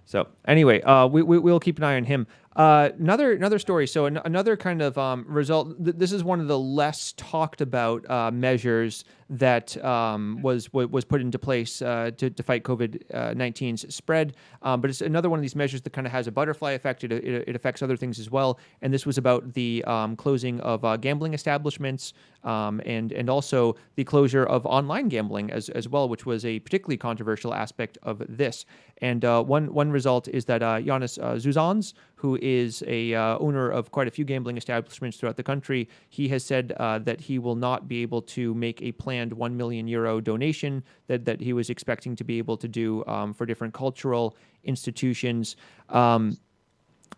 So anyway, we'll keep an eye on him. Another story. So another kind of result. This is one of the less talked about measures that was put into place to fight COVID-19's spread. But it's another one of these measures that kind of has a butterfly effect. It affects other things as well. And this was about the closing of gambling establishments and also the closure of online gambling as well, which was a particularly controversial aspect of this. And one result is that Jānis Zuzans, who is a owner of quite a few gambling establishments throughout the country, he has said that he will not be able to make a planned €1 million donation that he was expecting to be able to do for different cultural institutions.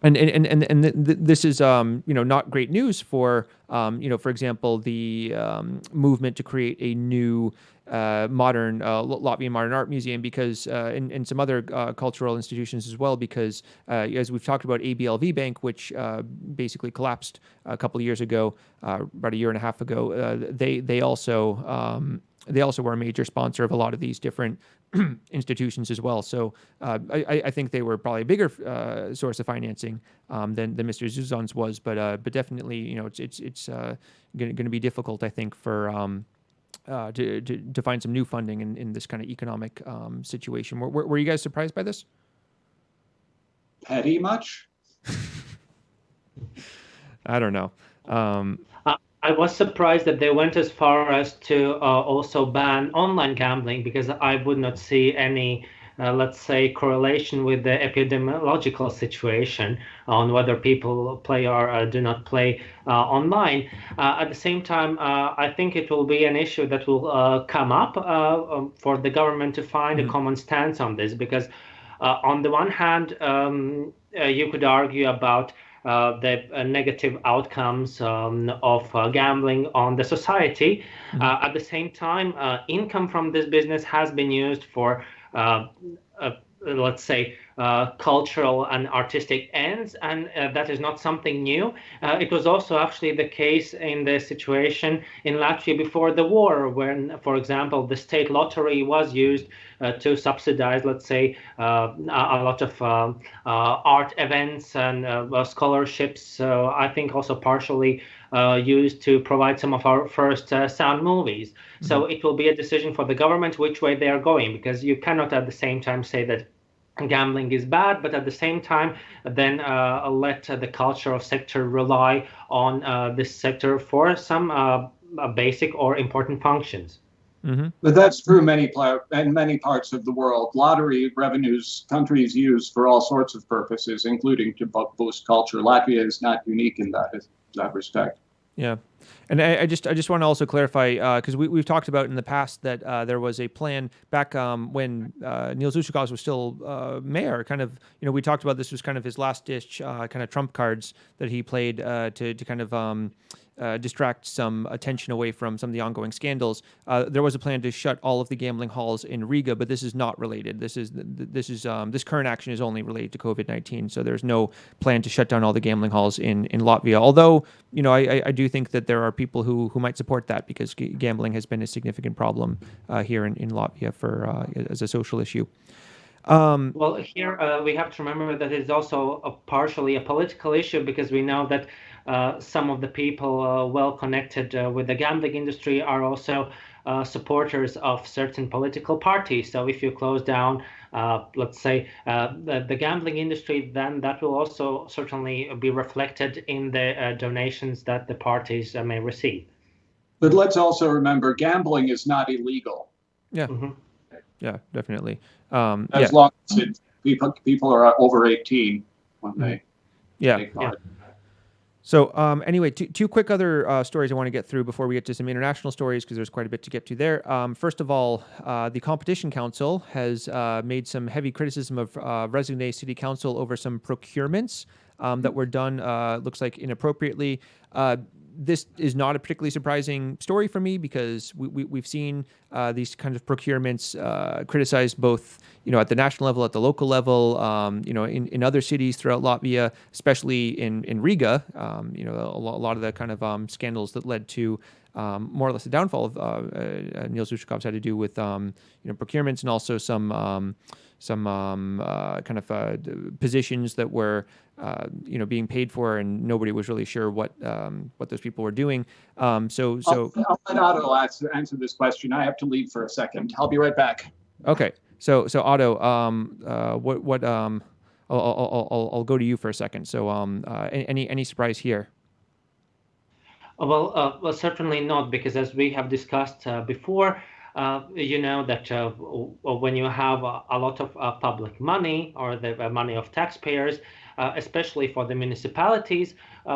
This is not great news for for example the movement to create a new modern Latvian modern art museum because and some other cultural institutions as well because as we've talked about ABLV Bank, which basically collapsed a couple of years ago, about a year and a half ago, they also were a major sponsor of a lot of these different institutions as well. So I think they were probably a bigger source of financing than Mr. Zuzans was, but definitely it's going to be difficult, I think, for to find some new funding in this kind of economic situation. Were you guys surprised by this? Petty much? I don't know. I was surprised that they went as far as to also ban online gambling because I would not see any, let's say, correlation with the epidemiological situation on whether people play or do not play online. At the same time, I think it will be an issue that will come up for the government to find a common stance on this because on the one hand, you could argue about the negative outcomes of gambling on the society. At the same time, income from this business has been used for, let's say, cultural and artistic ends, and that is not something new. It was also actually the case in the situation in Latvia before the war, when, for example, the state lottery was used to subsidize, let's say, a lot of art events and scholarships. So I think also partially used to provide some of our first sound movies. So it will be a decision for the government which way they are going, because you cannot at the same time say that gambling is bad, but at the same time then let the cultural sector rely on this sector for some basic or important functions. But that's true in many parts of the world. Lottery revenues countries use for all sorts of purposes, including to boost culture. Latvia is not unique in that respect. Yeah. And I just want to also clarify, because we've talked about in the past that there was a plan back when Niels Ušackas was still mayor. Kind of, we talked about this was kind of his last ditch kind of trump cards that he played to kind of distract some attention away from some of the ongoing scandals. There was a plan to shut all of the gambling halls in Riga, but this is not related. This current action is only related to COVID-19. So there's no plan to shut down all the gambling halls in Latvia. Although, I do think that there are people who might support that because gambling has been a significant problem here in Latvia as a social issue. Well, here we have to remember that it's also partially a political issue because we know that some of the people well connected with the gambling industry are also supporters of certain political parties. So if you close down, let's say, the gambling industry, then that will also certainly be reflected in the donations that the parties may receive. But let's also remember, gambling is not illegal. Yeah. Yeah, definitely. As long as people are over 18 when they take part. So anyway, two quick other stories I want to get through before we get to some international stories, because there's quite a bit to get to there. First of all, the Competition Council has made some heavy criticism of Ārzemnieki City Council over some procurements that were done, looks like inappropriately. this is not a particularly surprising story for me because we've seen these kinds of procurements criticized both, at the national level, at the local level, in other cities throughout Latvia, especially in Riga. A lot of the kind of scandals that led to more or less the downfall of Niels Ushkov's had to do with procurements and also some kind of positions that were being paid for, and nobody was really sure what those people were doing. So I'll let Otto answer this question. I have to leave for a second. I'll be right back. okay. So Otto, what I'll go to you for a second. So any surprise here? Well, certainly not, because as we have discussed before, you know that when you have a lot of public money, or the money of taxpayers, especially for the municipalities,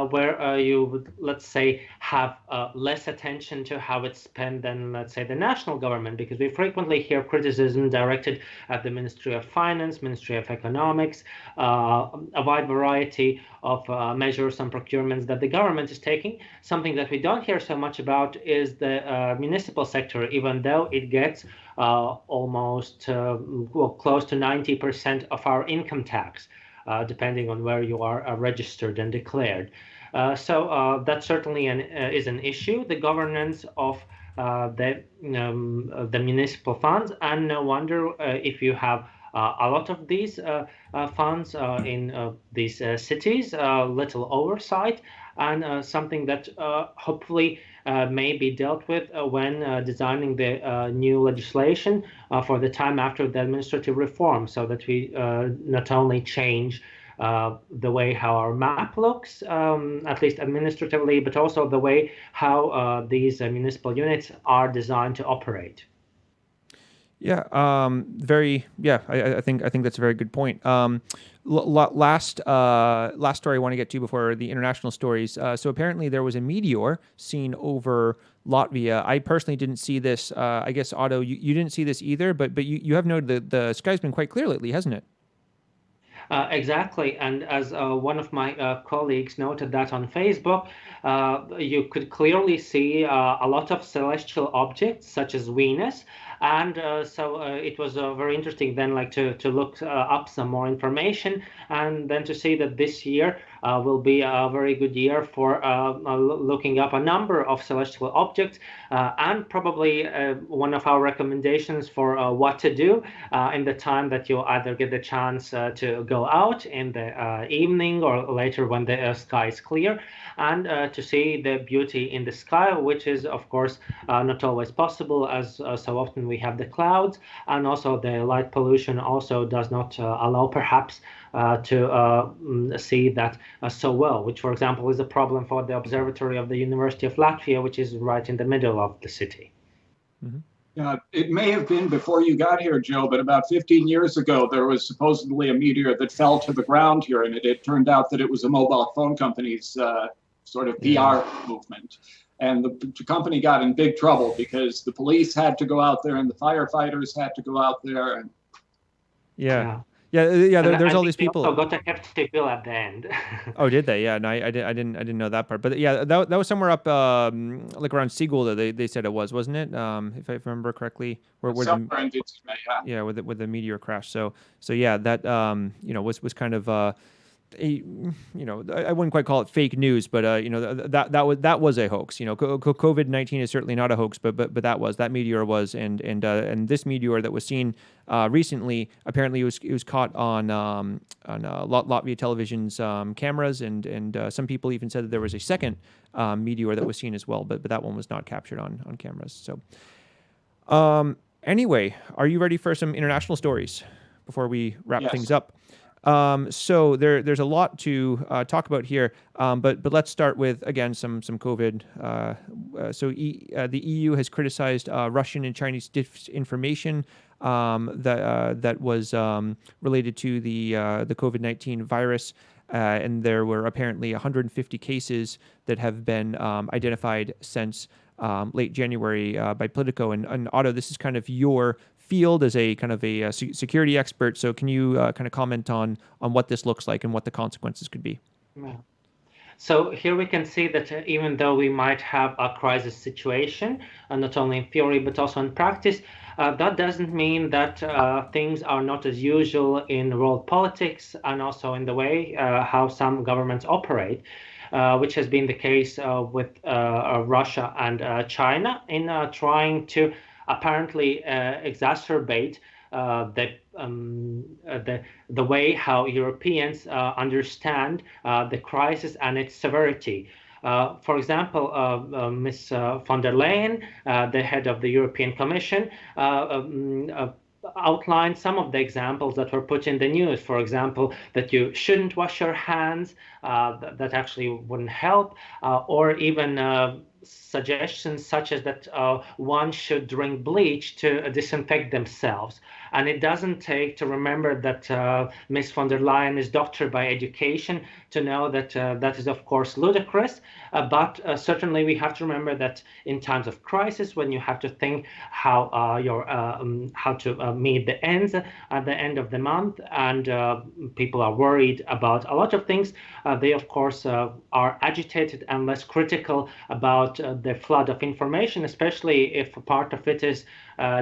where you would, let's say, have less attention to how it's spent than, let's say, the national government, because we frequently hear criticism directed at the Ministry of Finance, Ministry of Economics, a wide variety of measures and procurements that the government is taking. Something that we don't hear so much about is the municipal sector, even though it gets almost close to 90% of our income tax, depending on where you are registered and declared. So that certainly is an issue, the governance of the municipal funds, and no wonder if you have a lot of these funds in these cities, little oversight, and something that hopefully may be dealt with when designing the new legislation for the time after the administrative reform, so that we not only change the way how our map looks, at least administratively, but also the way how these municipal units are designed to operate. Yeah, I think that's a very good point. Last story I want to get to before the international stories. So apparently there was a meteor seen over Latvia. I personally didn't see this. I guess Otto, you didn't see this either, but you have noted that the sky's been quite clear lately, hasn't it? Exactly, and as one of my colleagues noted that on Facebook, you could clearly see a lot of celestial objects such as Venus, and so it was very interesting then, like to look up some more information, and then to see that this year will be a very good year for looking up a number of celestial objects, and probably one of our recommendations for what to do in the time that you either get the chance to go out in the evening or later when the sky is clear, and to see the beauty in the sky, which is of course not always possible, as so often we have the clouds, and also the light pollution also does not allow perhaps to see that so well, which for example is a problem for the observatory of the University of Latvia, which is right in the middle of the city. Mm-hmm. It may have been before you got here, Joe, but about 15 years ago, there was supposedly a meteor that fell to the ground here, and it turned out that it was a mobile phone company's sort of PR movement. And the company got in big trouble because the police had to go out there and the firefighters had to go out there. And yeah. There's all these people. They also got a hefty bill at the end. Oh, did they? Yeah, no, I didn't know that part. But yeah, that was somewhere up like around Sigulda. They said it was, wasn't it? If I remember correctly, where somewhere in Vitsme, yeah, where the meteor crash. So yeah, that was kind of I wouldn't quite call it fake news, but that was a hoax. COVID-19 is certainly not a hoax, but that meteor was, and this meteor that was seen recently, apparently it was caught on Latvia television's cameras, and some people even said that there was a second meteor that was seen as well, but that one was not captured on cameras. So anyway, are you ready for some international stories before we wrap things up? So there's a lot to talk about here, but let's start with, again, some COVID. So the EU has criticized Russian and Chinese disinformation that was related to the COVID-19 virus, and there were apparently 150 cases that have been identified since late January by Politico. And Otto, this is kind of your field as a kind of a security expert. So can you kind of comment on what this looks like and what the consequences could be? Yeah. So here we can see that even though we might have a crisis situation, not only in theory but also in practice, that doesn't mean that things are not as usual in world politics and also in the way how some governments operate, which has been the case with Russia and China in trying to apparently exacerbate the way how Europeans understand the crisis and its severity. For example, Ms. von der Leyen, the head of the European Commission, outlined some of the examples that were put in the news. For example, that you shouldn't wash your hands, that actually wouldn't help, or even suggestions such as that one should drink bleach to disinfect themselves. And it doesn't take to remember that Ms. von der Leyen is doctor by education to know that that is of course ludicrous, but certainly we have to remember that in times of crisis, when you have to think how how to meet the ends at the end of the month, and people are worried about a lot of things, they of course are agitated and less critical about the flood of information, especially if part of it is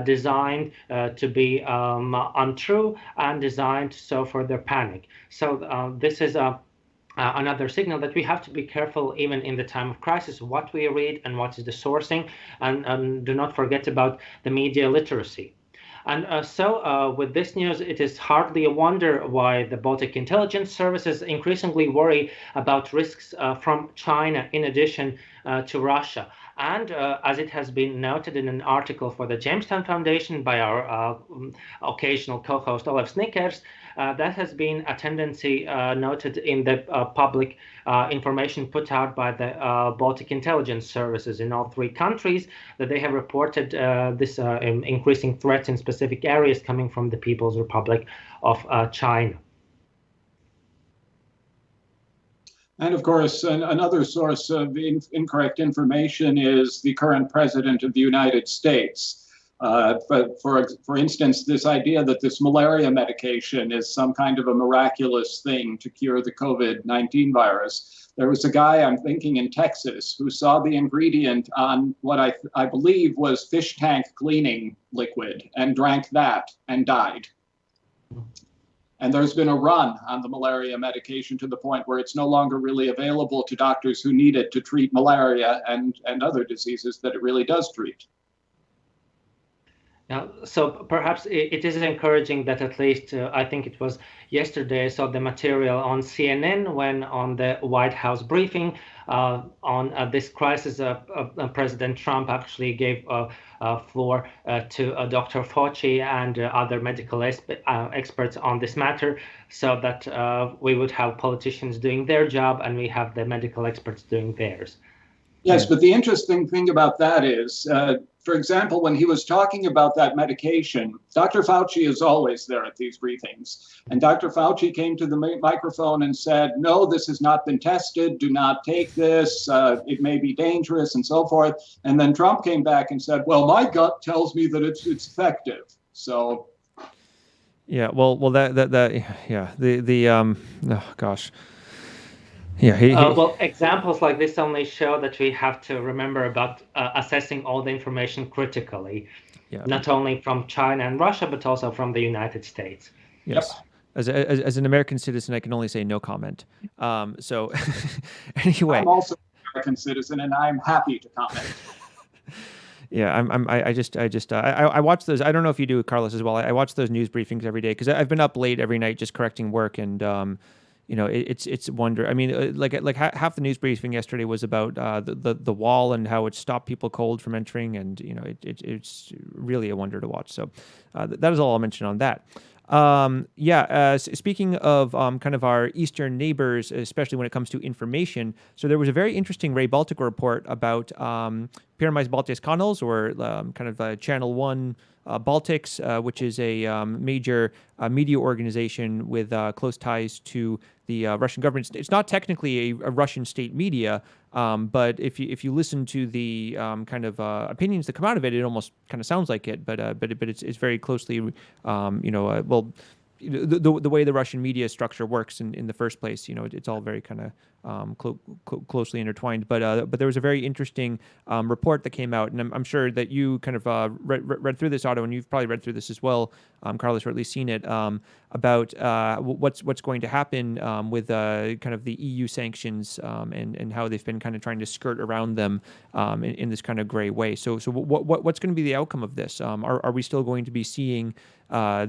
designed to be untrue and designed to sow further panic. So this is another signal that we have to be careful even in the time of crisis what we read and what is the sourcing, and do not forget about the media literacy. And so with this news, it is hardly a wonder why the Baltic intelligence services increasingly worry about risks from China in addition to Russia. And as it has been noted in an article for the Jamestown Foundation by our occasional co-host Olev Snickers, that has been a tendency noted in the public information put out by the Baltic intelligence services in all three countries, that they have reported this increasing threats in specific areas coming from the People's Republic of China. And of course, another source of incorrect information is the current president of the United States. But for instance, this idea that this malaria medication is some kind of a miraculous thing to cure the COVID-19 virus. There was a guy, I'm thinking in Texas, who saw the ingredient on what I believe was fish tank cleaning liquid and drank that and died. And there's been a run on the malaria medication to the point where it's no longer really available to doctors who need it to treat malaria and other diseases that it really does treat. Yeah, so perhaps it is encouraging that at least I think it was yesterday I saw the material on CNN when on the White House briefing on this crisis, President Trump actually gave a floor to Dr. Fauci and other medical experts on this matter, so that we would have politicians doing their job and we have the medical experts doing theirs. Yes, but the interesting thing about that is, for example, when he was talking about that medication, Dr. Fauci is always there at these briefings. And Dr. Fauci came to the microphone and said, no, this has not been tested. Do not take this. It may be dangerous and so forth. And then Trump came back and said, well, my gut tells me that it's effective. So. Yeah, well, oh gosh. Yeah. Well, examples like this only show that we have to remember about assessing all the information critically, not only from China and Russia, but also from the United States. Yes. Yep. As an American citizen, I can only say no comment. So anyway. I'm also an American citizen, and I'm happy to comment. Yeah, I watch those. I don't know if you do, Carlos, as well. I watch those news briefings every day because I've been up late every night just correcting work, and it's wonder. I mean, like half the news briefing yesterday was about the wall and how it stopped people cold from entering, and it's really a wonder to watch. So that is all I'll mention on that. Speaking of kind of our eastern neighbors, especially when it comes to information, so there was a very interesting Ray Baltic report about Pirmais Baltijas kanāls, or kind of Channel 1 Baltics, which is a major media organization with close ties to the Russian government. It's not technically a Russian state media, but if you listen to the kind of opinions that come out of it, it almost kind of sounds like it. But it's very closely, the way the Russian media structure works in the first place. It's all very kind of closely intertwined. But there was a very interesting report that came out, and I'm sure that you kind of read through this, Otto, and you've probably read through this as well, Carlos, or at least seen it, about what's going to happen with kind of the EU sanctions, and how they've been kind of trying to skirt around them in this kind of gray way. So what's going to be the outcome of this? Are we still going to be seeing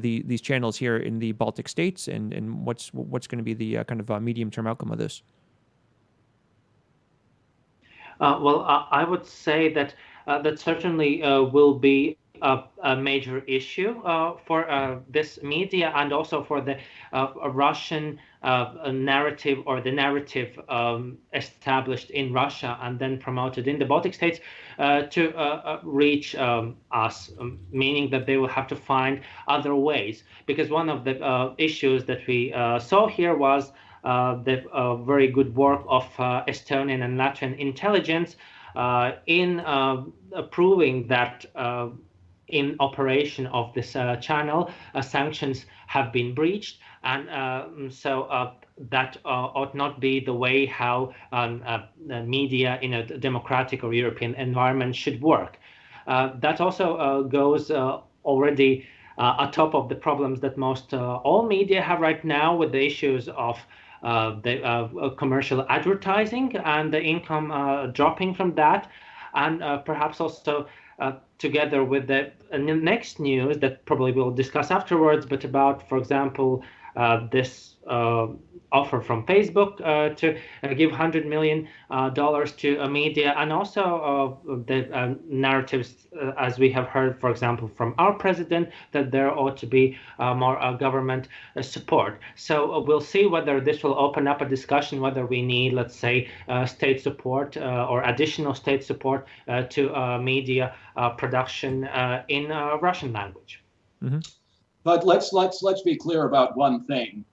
these channels here in the Baltic states, and what's going to be the kind of medium-term outcome of this? I would say that that certainly will be a major issue for this media, and also for the Russian narrative, or the narrative established in Russia and then promoted in the Baltic states to reach us, meaning that they will have to find other ways. Because one of the issues that we saw here was the very good work of Estonian and Latvian intelligence in proving that in operation of this channel, sanctions have been breached, and so that ought not be the way how media in a democratic or European environment should work. That also goes already atop of the problems that most all media have right now, with the issues of the commercial advertising and the income dropping from that, and perhaps also together with the next news that probably we'll discuss afterwards, but about, for example, this offer from Facebook to give $100 million to a media, and also the narratives, as we have heard, for example, from our president, that there ought to be more government support. So we'll see whether this will open up a discussion, whether we need, let's say, state support or additional state support to media production in Russian language. Mm-hmm. But let's be clear about one thing.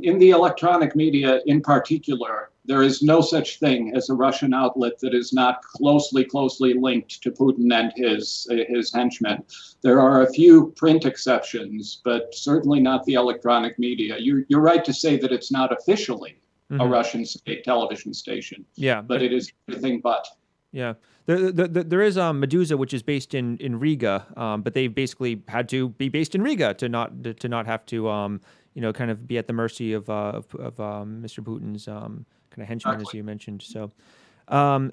In the electronic media in particular, there is no such thing as a Russian outlet that is not closely linked to Putin and his henchmen. There are a few print exceptions, but certainly not the electronic media. You're right to say that it's not officially a Russian state television station. Yeah, but it is everything but. Yeah. There is Medusa, which is based in Riga, but they basically had to be based in Riga to not have to kind of be at the mercy of Mr. Putin's kind of henchmen, as you mentioned. So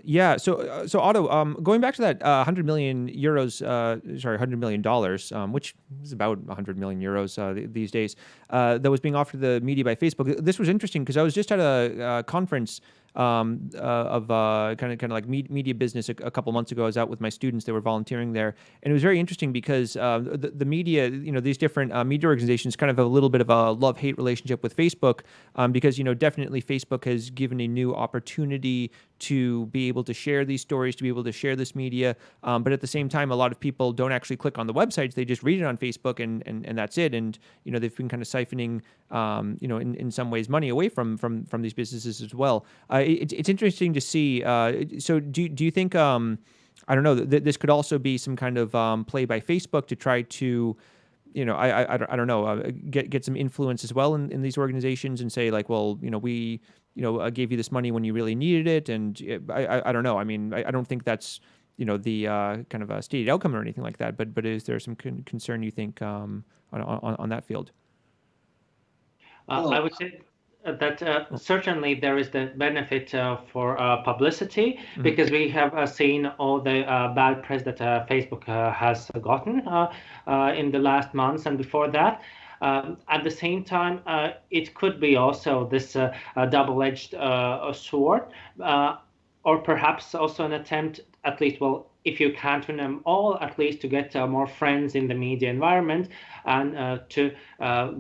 yeah. So Otto, going back to that 100 million euros, $100 million, which is about 100 million euros these days, that was being offered to the media by Facebook. This was interesting because I was just at a conference of kind of like media business a couple months ago. I was out with my students; they were volunteering there, and it was very interesting because the media, these different media organizations, kind of have a little bit of a love-hate relationship with Facebook, because definitely Facebook has given a new opportunity to be able to share these stories, to be able to share this media, but at the same time, a lot of people don't actually click on the websites; they just read it on Facebook, and that's it. And they've been kind of siphoning, in some ways, money away from these businesses as well. It's interesting to see. So do you think, I don't know, this could also be some kind of play by Facebook to try to, I don't know, get some influence as well in these organizations, and say like, well, we gave you this money when you really needed it, and I don't know. I mean, I don't think that's the kind of a stated outcome or anything like that. But is there some concern, you think, on that field? I would say that certainly there is the benefit for publicity, because we have seen all the bad press that Facebook has gotten in the last months and before that. At the same time, it could be also this double-edged sword, or perhaps also an attempt, at least, well, if you can't win them all, at least to get more friends in the media environment, and to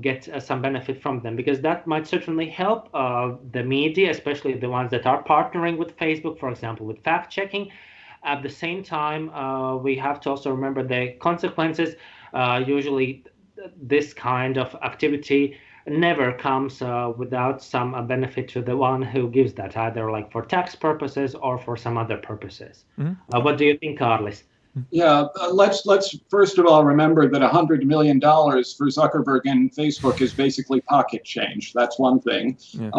get some benefit from them, because that might certainly help the media, especially the ones that are partnering with Facebook, for example, with fact checking. At the same time, we have to also remember the consequences. Usually this kind of activity never comes without some benefit to the one who gives that, either like for tax purposes or for some other purposes. What do you think, Carlis? Yeah, let's first of all remember that $100 million for Zuckerberg and Facebook is basically pocket change. That's one thing. Yeah.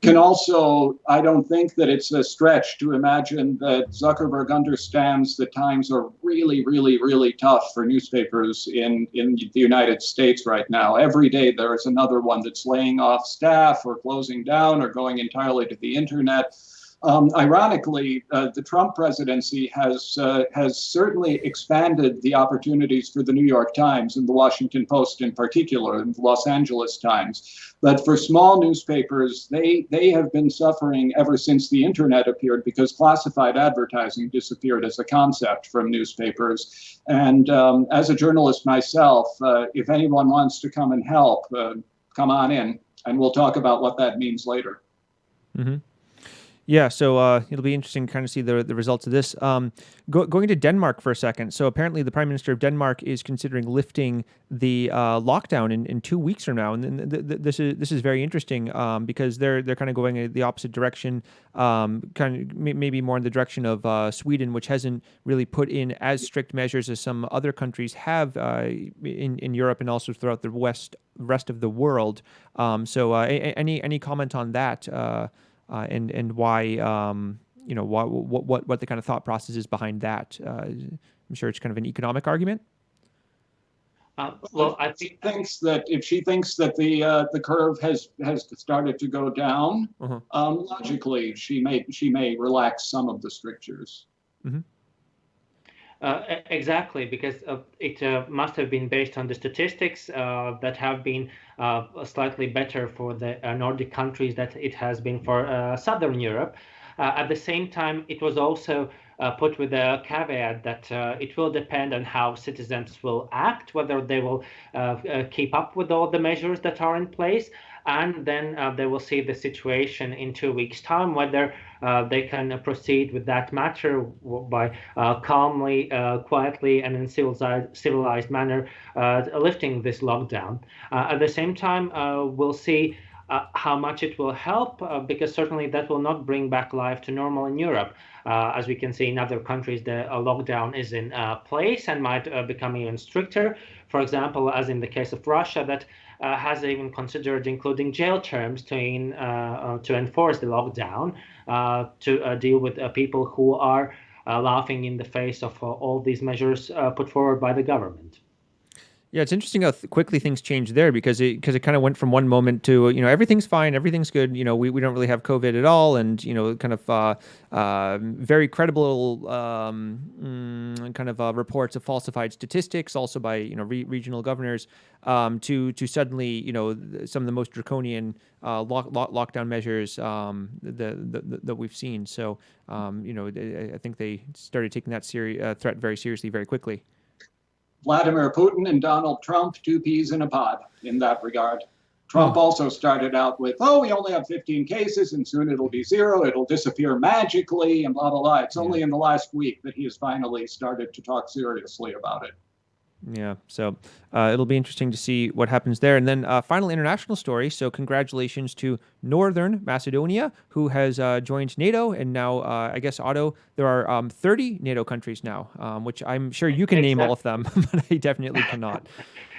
Can also, I don't think that it's a stretch to imagine that Zuckerberg understands that times are really, really, really tough for newspapers in the United States right now. Every day there is another one that's laying off staff or closing down or going entirely to the internet. Ironically, the Trump presidency has certainly expanded the opportunities for the New York Times and the Washington Post in particular, and the Los Angeles Times. But for small newspapers, they have been suffering ever since the internet appeared because classified advertising disappeared as a concept from newspapers. And as a journalist myself, if anyone wants to come and help, come on in, and we'll talk about what that means later. Mm-hmm. Yeah, so it'll be interesting to kind of see the results of this. Going to Denmark for a second. So apparently the Prime Minister of Denmark is considering lifting the lockdown in 2 weeks from now, and this is very interesting because they're kind of going in the opposite direction, kind of maybe more in the direction of Sweden, which hasn't really put in as strict measures as some other countries have in Europe and also throughout the rest of the world. So any comment on that? And why, what the kind of thought process is behind that. I'm sure it's kind of an economic argument. Well, I think if she thinks that the curve has started to go down, logically she may relax some of the strictures. Mm-hmm. Exactly, because it must have been based on the statistics that have been slightly better for the Nordic countries that it has been for Southern Europe. At the same time, it was also put with a caveat that it will depend on how citizens will act, whether they will keep up with all the measures that are in place, and then they will see the situation in 2 weeks' time, whether they can proceed with that matter by calmly, quietly, and in civilized manner lifting this lockdown. At the same time, we'll see how much it will help, because certainly that will not bring back life to normal in Europe. As we can see in other countries, the lockdown is in place and might become even stricter. For example, as in the case of Russia, that has even considered including jail terms to enforce the lockdown, to deal with people who are laughing in the face of all these measures put forward by the government. Yeah, it's interesting how quickly things changed there because it kind of went from one moment to everything's fine, everything's good, we don't really have COVID at all, and kind of very credible kind of reports of falsified statistics, also by regional governors, to suddenly some of the most draconian lockdown measures that we've seen. So I think they started taking that threat very seriously very quickly. Vladimir Putin and Donald Trump, two peas in a pod in that regard. Trump also started out with, we only have 15 cases and soon it'll be 0. It'll disappear magically and blah, blah, blah. It's only in the last week that he has finally started to talk seriously about it. Yeah, so it'll be interesting to see what happens there. And then final international story. So congratulations to Northern Macedonia, who has joined NATO. And now, I guess, Otto, there are 30 NATO countries now, which I'm sure you can name all of them, but I definitely cannot.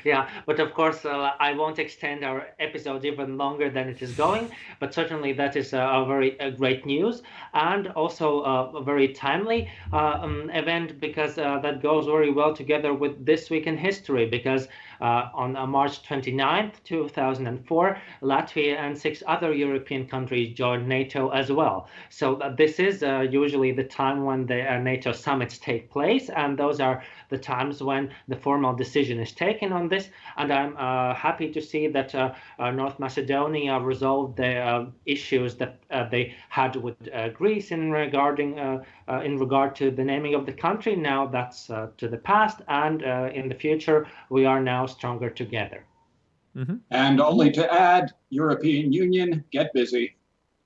Yeah, but of course, I won't extend our episode even longer than it is going, but certainly that is a very great news, and also a very timely event, because that goes very well together with This Week in History, because on March 29th, 2004, Latvia and 6 other European countries joined NATO as well. So this is usually the time when the NATO summits take place, and those are the times when the formal decision is taken on this. And I'm happy to see that North Macedonia resolved the issues that they had with Greece in regard to the naming of the country. Now that's to the past, and in the future we are now stronger together. Mm-hmm. And only to add, European Union, get busy.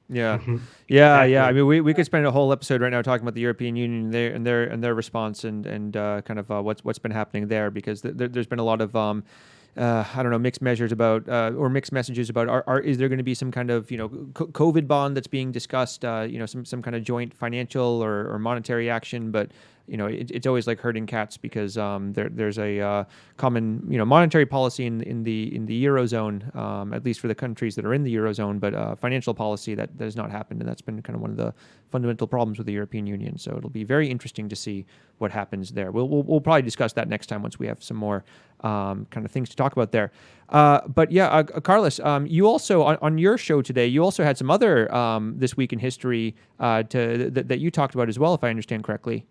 Yeah, Mhm. yeah, Exactly. yeah. I mean, we could spend a whole episode right now talking about the European Union and their response and kind of what's been happening there, because there's been a lot of I don't know, mixed measures about or mixed messages about is there going to be some kind of COVID bond that's being discussed, some kind of joint financial or monetary action, but it's always like herding cats because there's a common monetary policy in the eurozone, at least for the countries that are in the eurozone, but financial policy that has not happened, and that's been kind of one of the fundamental problems with the European Union. So it'll be very interesting to see what happens there. We'll probably discuss that next time once we have some more kind of things to talk about there. But yeah, Carlos, you also on your show today, you also had some other this week in history that you talked about as well, if I understand correctly.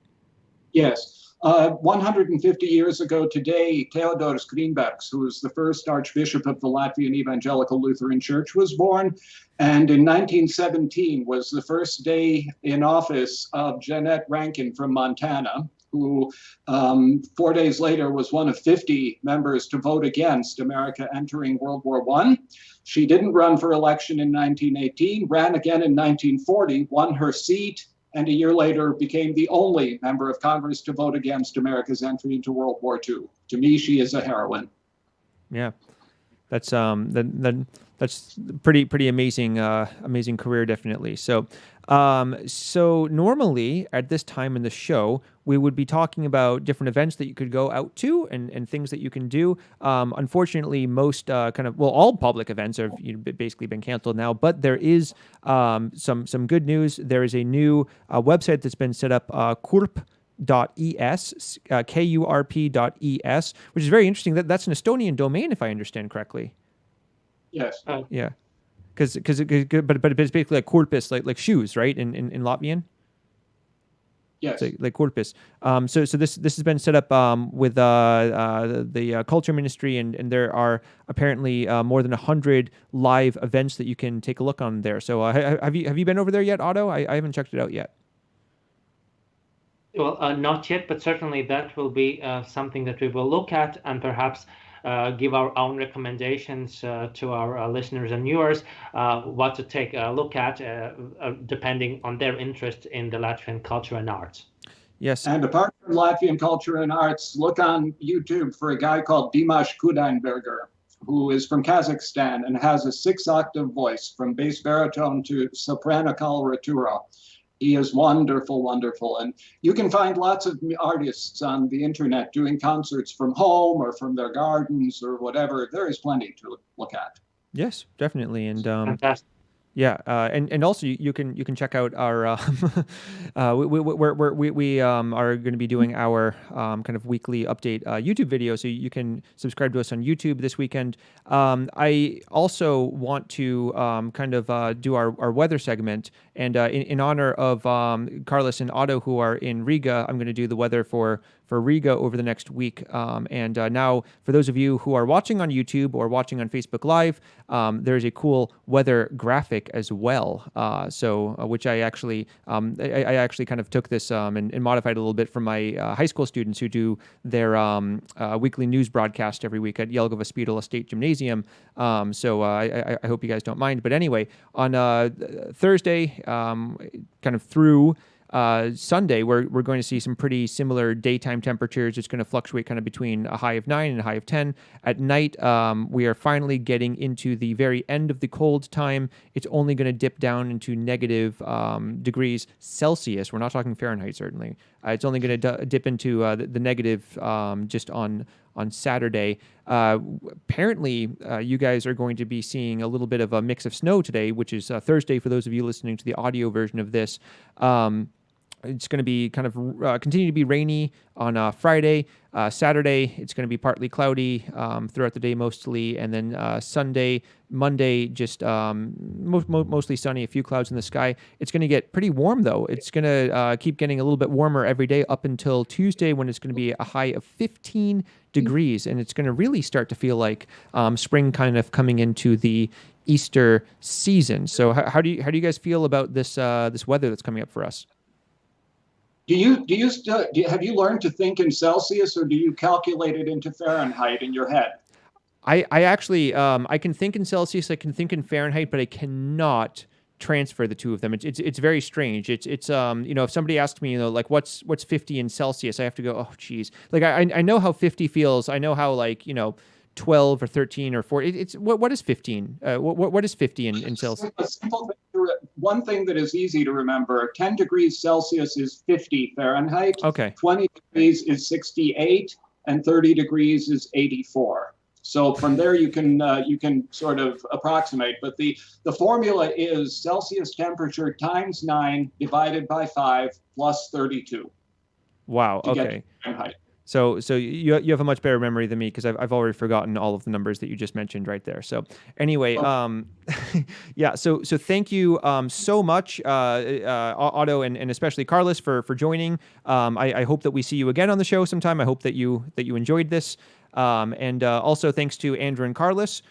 Yes. 150 years ago today, Theodoras Grīnbergs, who was the first Archbishop of the Latvian Evangelical Lutheran Church, was born. And in 1917 was the first day in office of Jeanette Rankin from Montana, who 4 days later was one of 50 members to vote against America entering World War I. She didn't run for election in 1918, ran again in 1940, won her seat, and a year later became the only member of Congress to vote against America's entry into World War II. To me, she is a heroine. Yeah, that's that's pretty amazing amazing career, definitely. So so normally at this time in the show, we would be talking about different events that you could go out to and things that you can do. Unfortunately, most all public events have basically been canceled now, but there is some good news. There is a new website that's been set up, kurp.es, KURP.es, which is very interesting. That's an Estonian domain, if I understand correctly. Yes. Yeah. But it's basically like kurpis, like shoes, right? In Latvian. Yes. So, like kurpis. So this has been set up with the culture ministry, and there are apparently more than 100 live events that you can take a look on there. So have you been over there yet, Otto? I haven't checked it out yet. Well, not yet, but certainly that will be something that we will look at and perhaps give our own recommendations to our listeners and viewers, what to take a look at, depending on their interest in the Latvian culture and arts. Yes. And apart from Latvian culture and arts, look on YouTube for a guy called Dimash Kudainberger, who is from Kazakhstan and has a 6-octave voice from bass baritone to soprano coloratura. He is wonderful, wonderful. And you can find lots of artists on the internet doing concerts from home or from their gardens or whatever. There is plenty to look at. Yes, definitely. And Fantastic. yeah, and also you can check out our we are going to be doing our kind of weekly update YouTube video, so you can subscribe to us on YouTube this weekend. I also want to kind of do our weather segment, and in honor of Carlos and Otto, who are in Riga, I'm going to do the weather for Riga over the next week. And now, for those of you who are watching on YouTube or watching on Facebook Live, there's a cool weather graphic as well. Which I actually kind of took this and modified a little bit from my high school students who do their weekly news broadcast every week at Jelgava Spiedala State Gymnasium. I hope you guys don't mind. But anyway, on Thursday, kind of through Sunday, we're going to see some pretty similar daytime temperatures. It's going to fluctuate kind of between a high of 9 and a high of 10. At night, we are finally getting into the very end of the cold time. It's only going to dip down into negative degrees Celsius. We're not talking Fahrenheit, certainly. It's only going to dip into the negative just on Saturday. Apparently, you guys are going to be seeing a little bit of a mix of snow today, which is Thursday for those of you listening to the audio version of this. It's going to be kind of continue to be rainy on Friday. Saturday, it's going to be partly cloudy throughout the day mostly. And then Sunday, Monday, just mostly sunny, a few clouds in the sky. It's going to get pretty warm, though. It's going to keep getting a little bit warmer every day up until Tuesday, when it's going to be a high of 15 degrees. And it's going to really start to feel like spring kind of coming into the Easter season. So how do you guys feel about this weather that's coming up for us? Have you learned to think in Celsius, or do you calculate it into Fahrenheit in your head? I actually I can think in Celsius, I can think in Fahrenheit, but I cannot transfer the two of them. It's very strange. It's if somebody asks me, like what's 50 in Celsius, I have to go, oh geez. Like I know how 50 feels. I know how 12 or 13 or 4. It's what is 15? What is 50 in Celsius? A simple thing one thing that is easy to remember: 10 degrees Celsius is 50 Fahrenheit. Okay. 20 degrees is 68, and 30 degrees is 84. So from there you can sort of approximate. But the formula is Celsius temperature times 9 divided by 5 plus 32. Wow. To Okay. get Fahrenheit. So you have a much better memory than me because I've already forgotten all of the numbers that you just mentioned right there. So anyway, yeah. So thank you so much, Otto, and especially Carlos for joining. I hope that we see you again on the show sometime. I hope that you enjoyed this. And also thanks to Andrew and Carlos,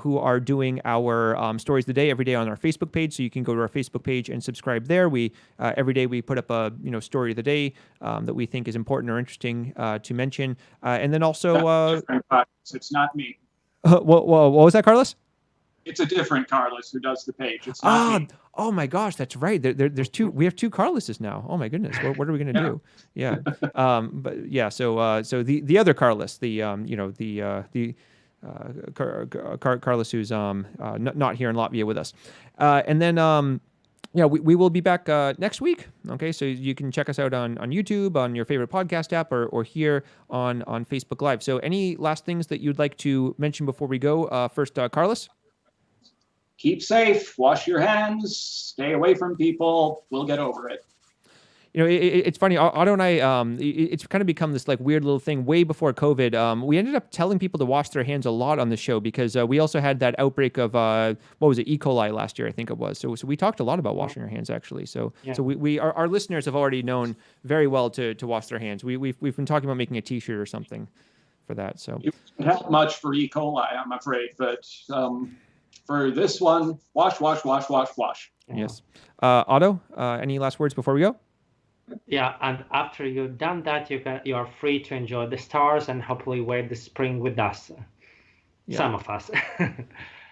who are doing our Stories of the Day every day on our Facebook page. So you can go to our Facebook page and subscribe there. We every day we put up a story of the day that we think is important or interesting to mention. And then also, it's not me. what was that, Carlos? It's a different Carlos who does the page. It's not me. Oh my gosh, that's right. There's two. We have two Carloses now. Oh my goodness, what are we gonna do? Yeah. But yeah. So the other Carlos, Carlos who's not here in Latvia with us, and then yeah, we will be back next week. Okay, so you can check us out on YouTube, on your favorite podcast app, or here on Facebook Live. So any last things that you'd like to mention before we go? First, Carlos. Keep safe, wash your hands, stay away from people. We'll get over it. It's funny. Otto and I, it's kind of become this like weird little thing. Way before COVID, we ended up telling people to wash their hands a lot on the show because we also had that outbreak of what was it, E. coli last year, I think it was. So we talked a lot about washing our hands actually. So our listeners have already known very well to wash their hands. We've been talking about making a T-shirt or something for that. So you don't have much for E. coli, I'm afraid, but. For this one, wash. Yes. Otto, any last words before we go? Yeah, and after you've done that, you are free to enjoy the stars and hopefully wait the spring with us. Yeah. Some of us.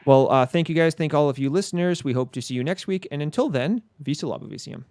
Well, thank you guys. Thank all of you listeners. We hope to see you next week. And until then, Visa Labavisium.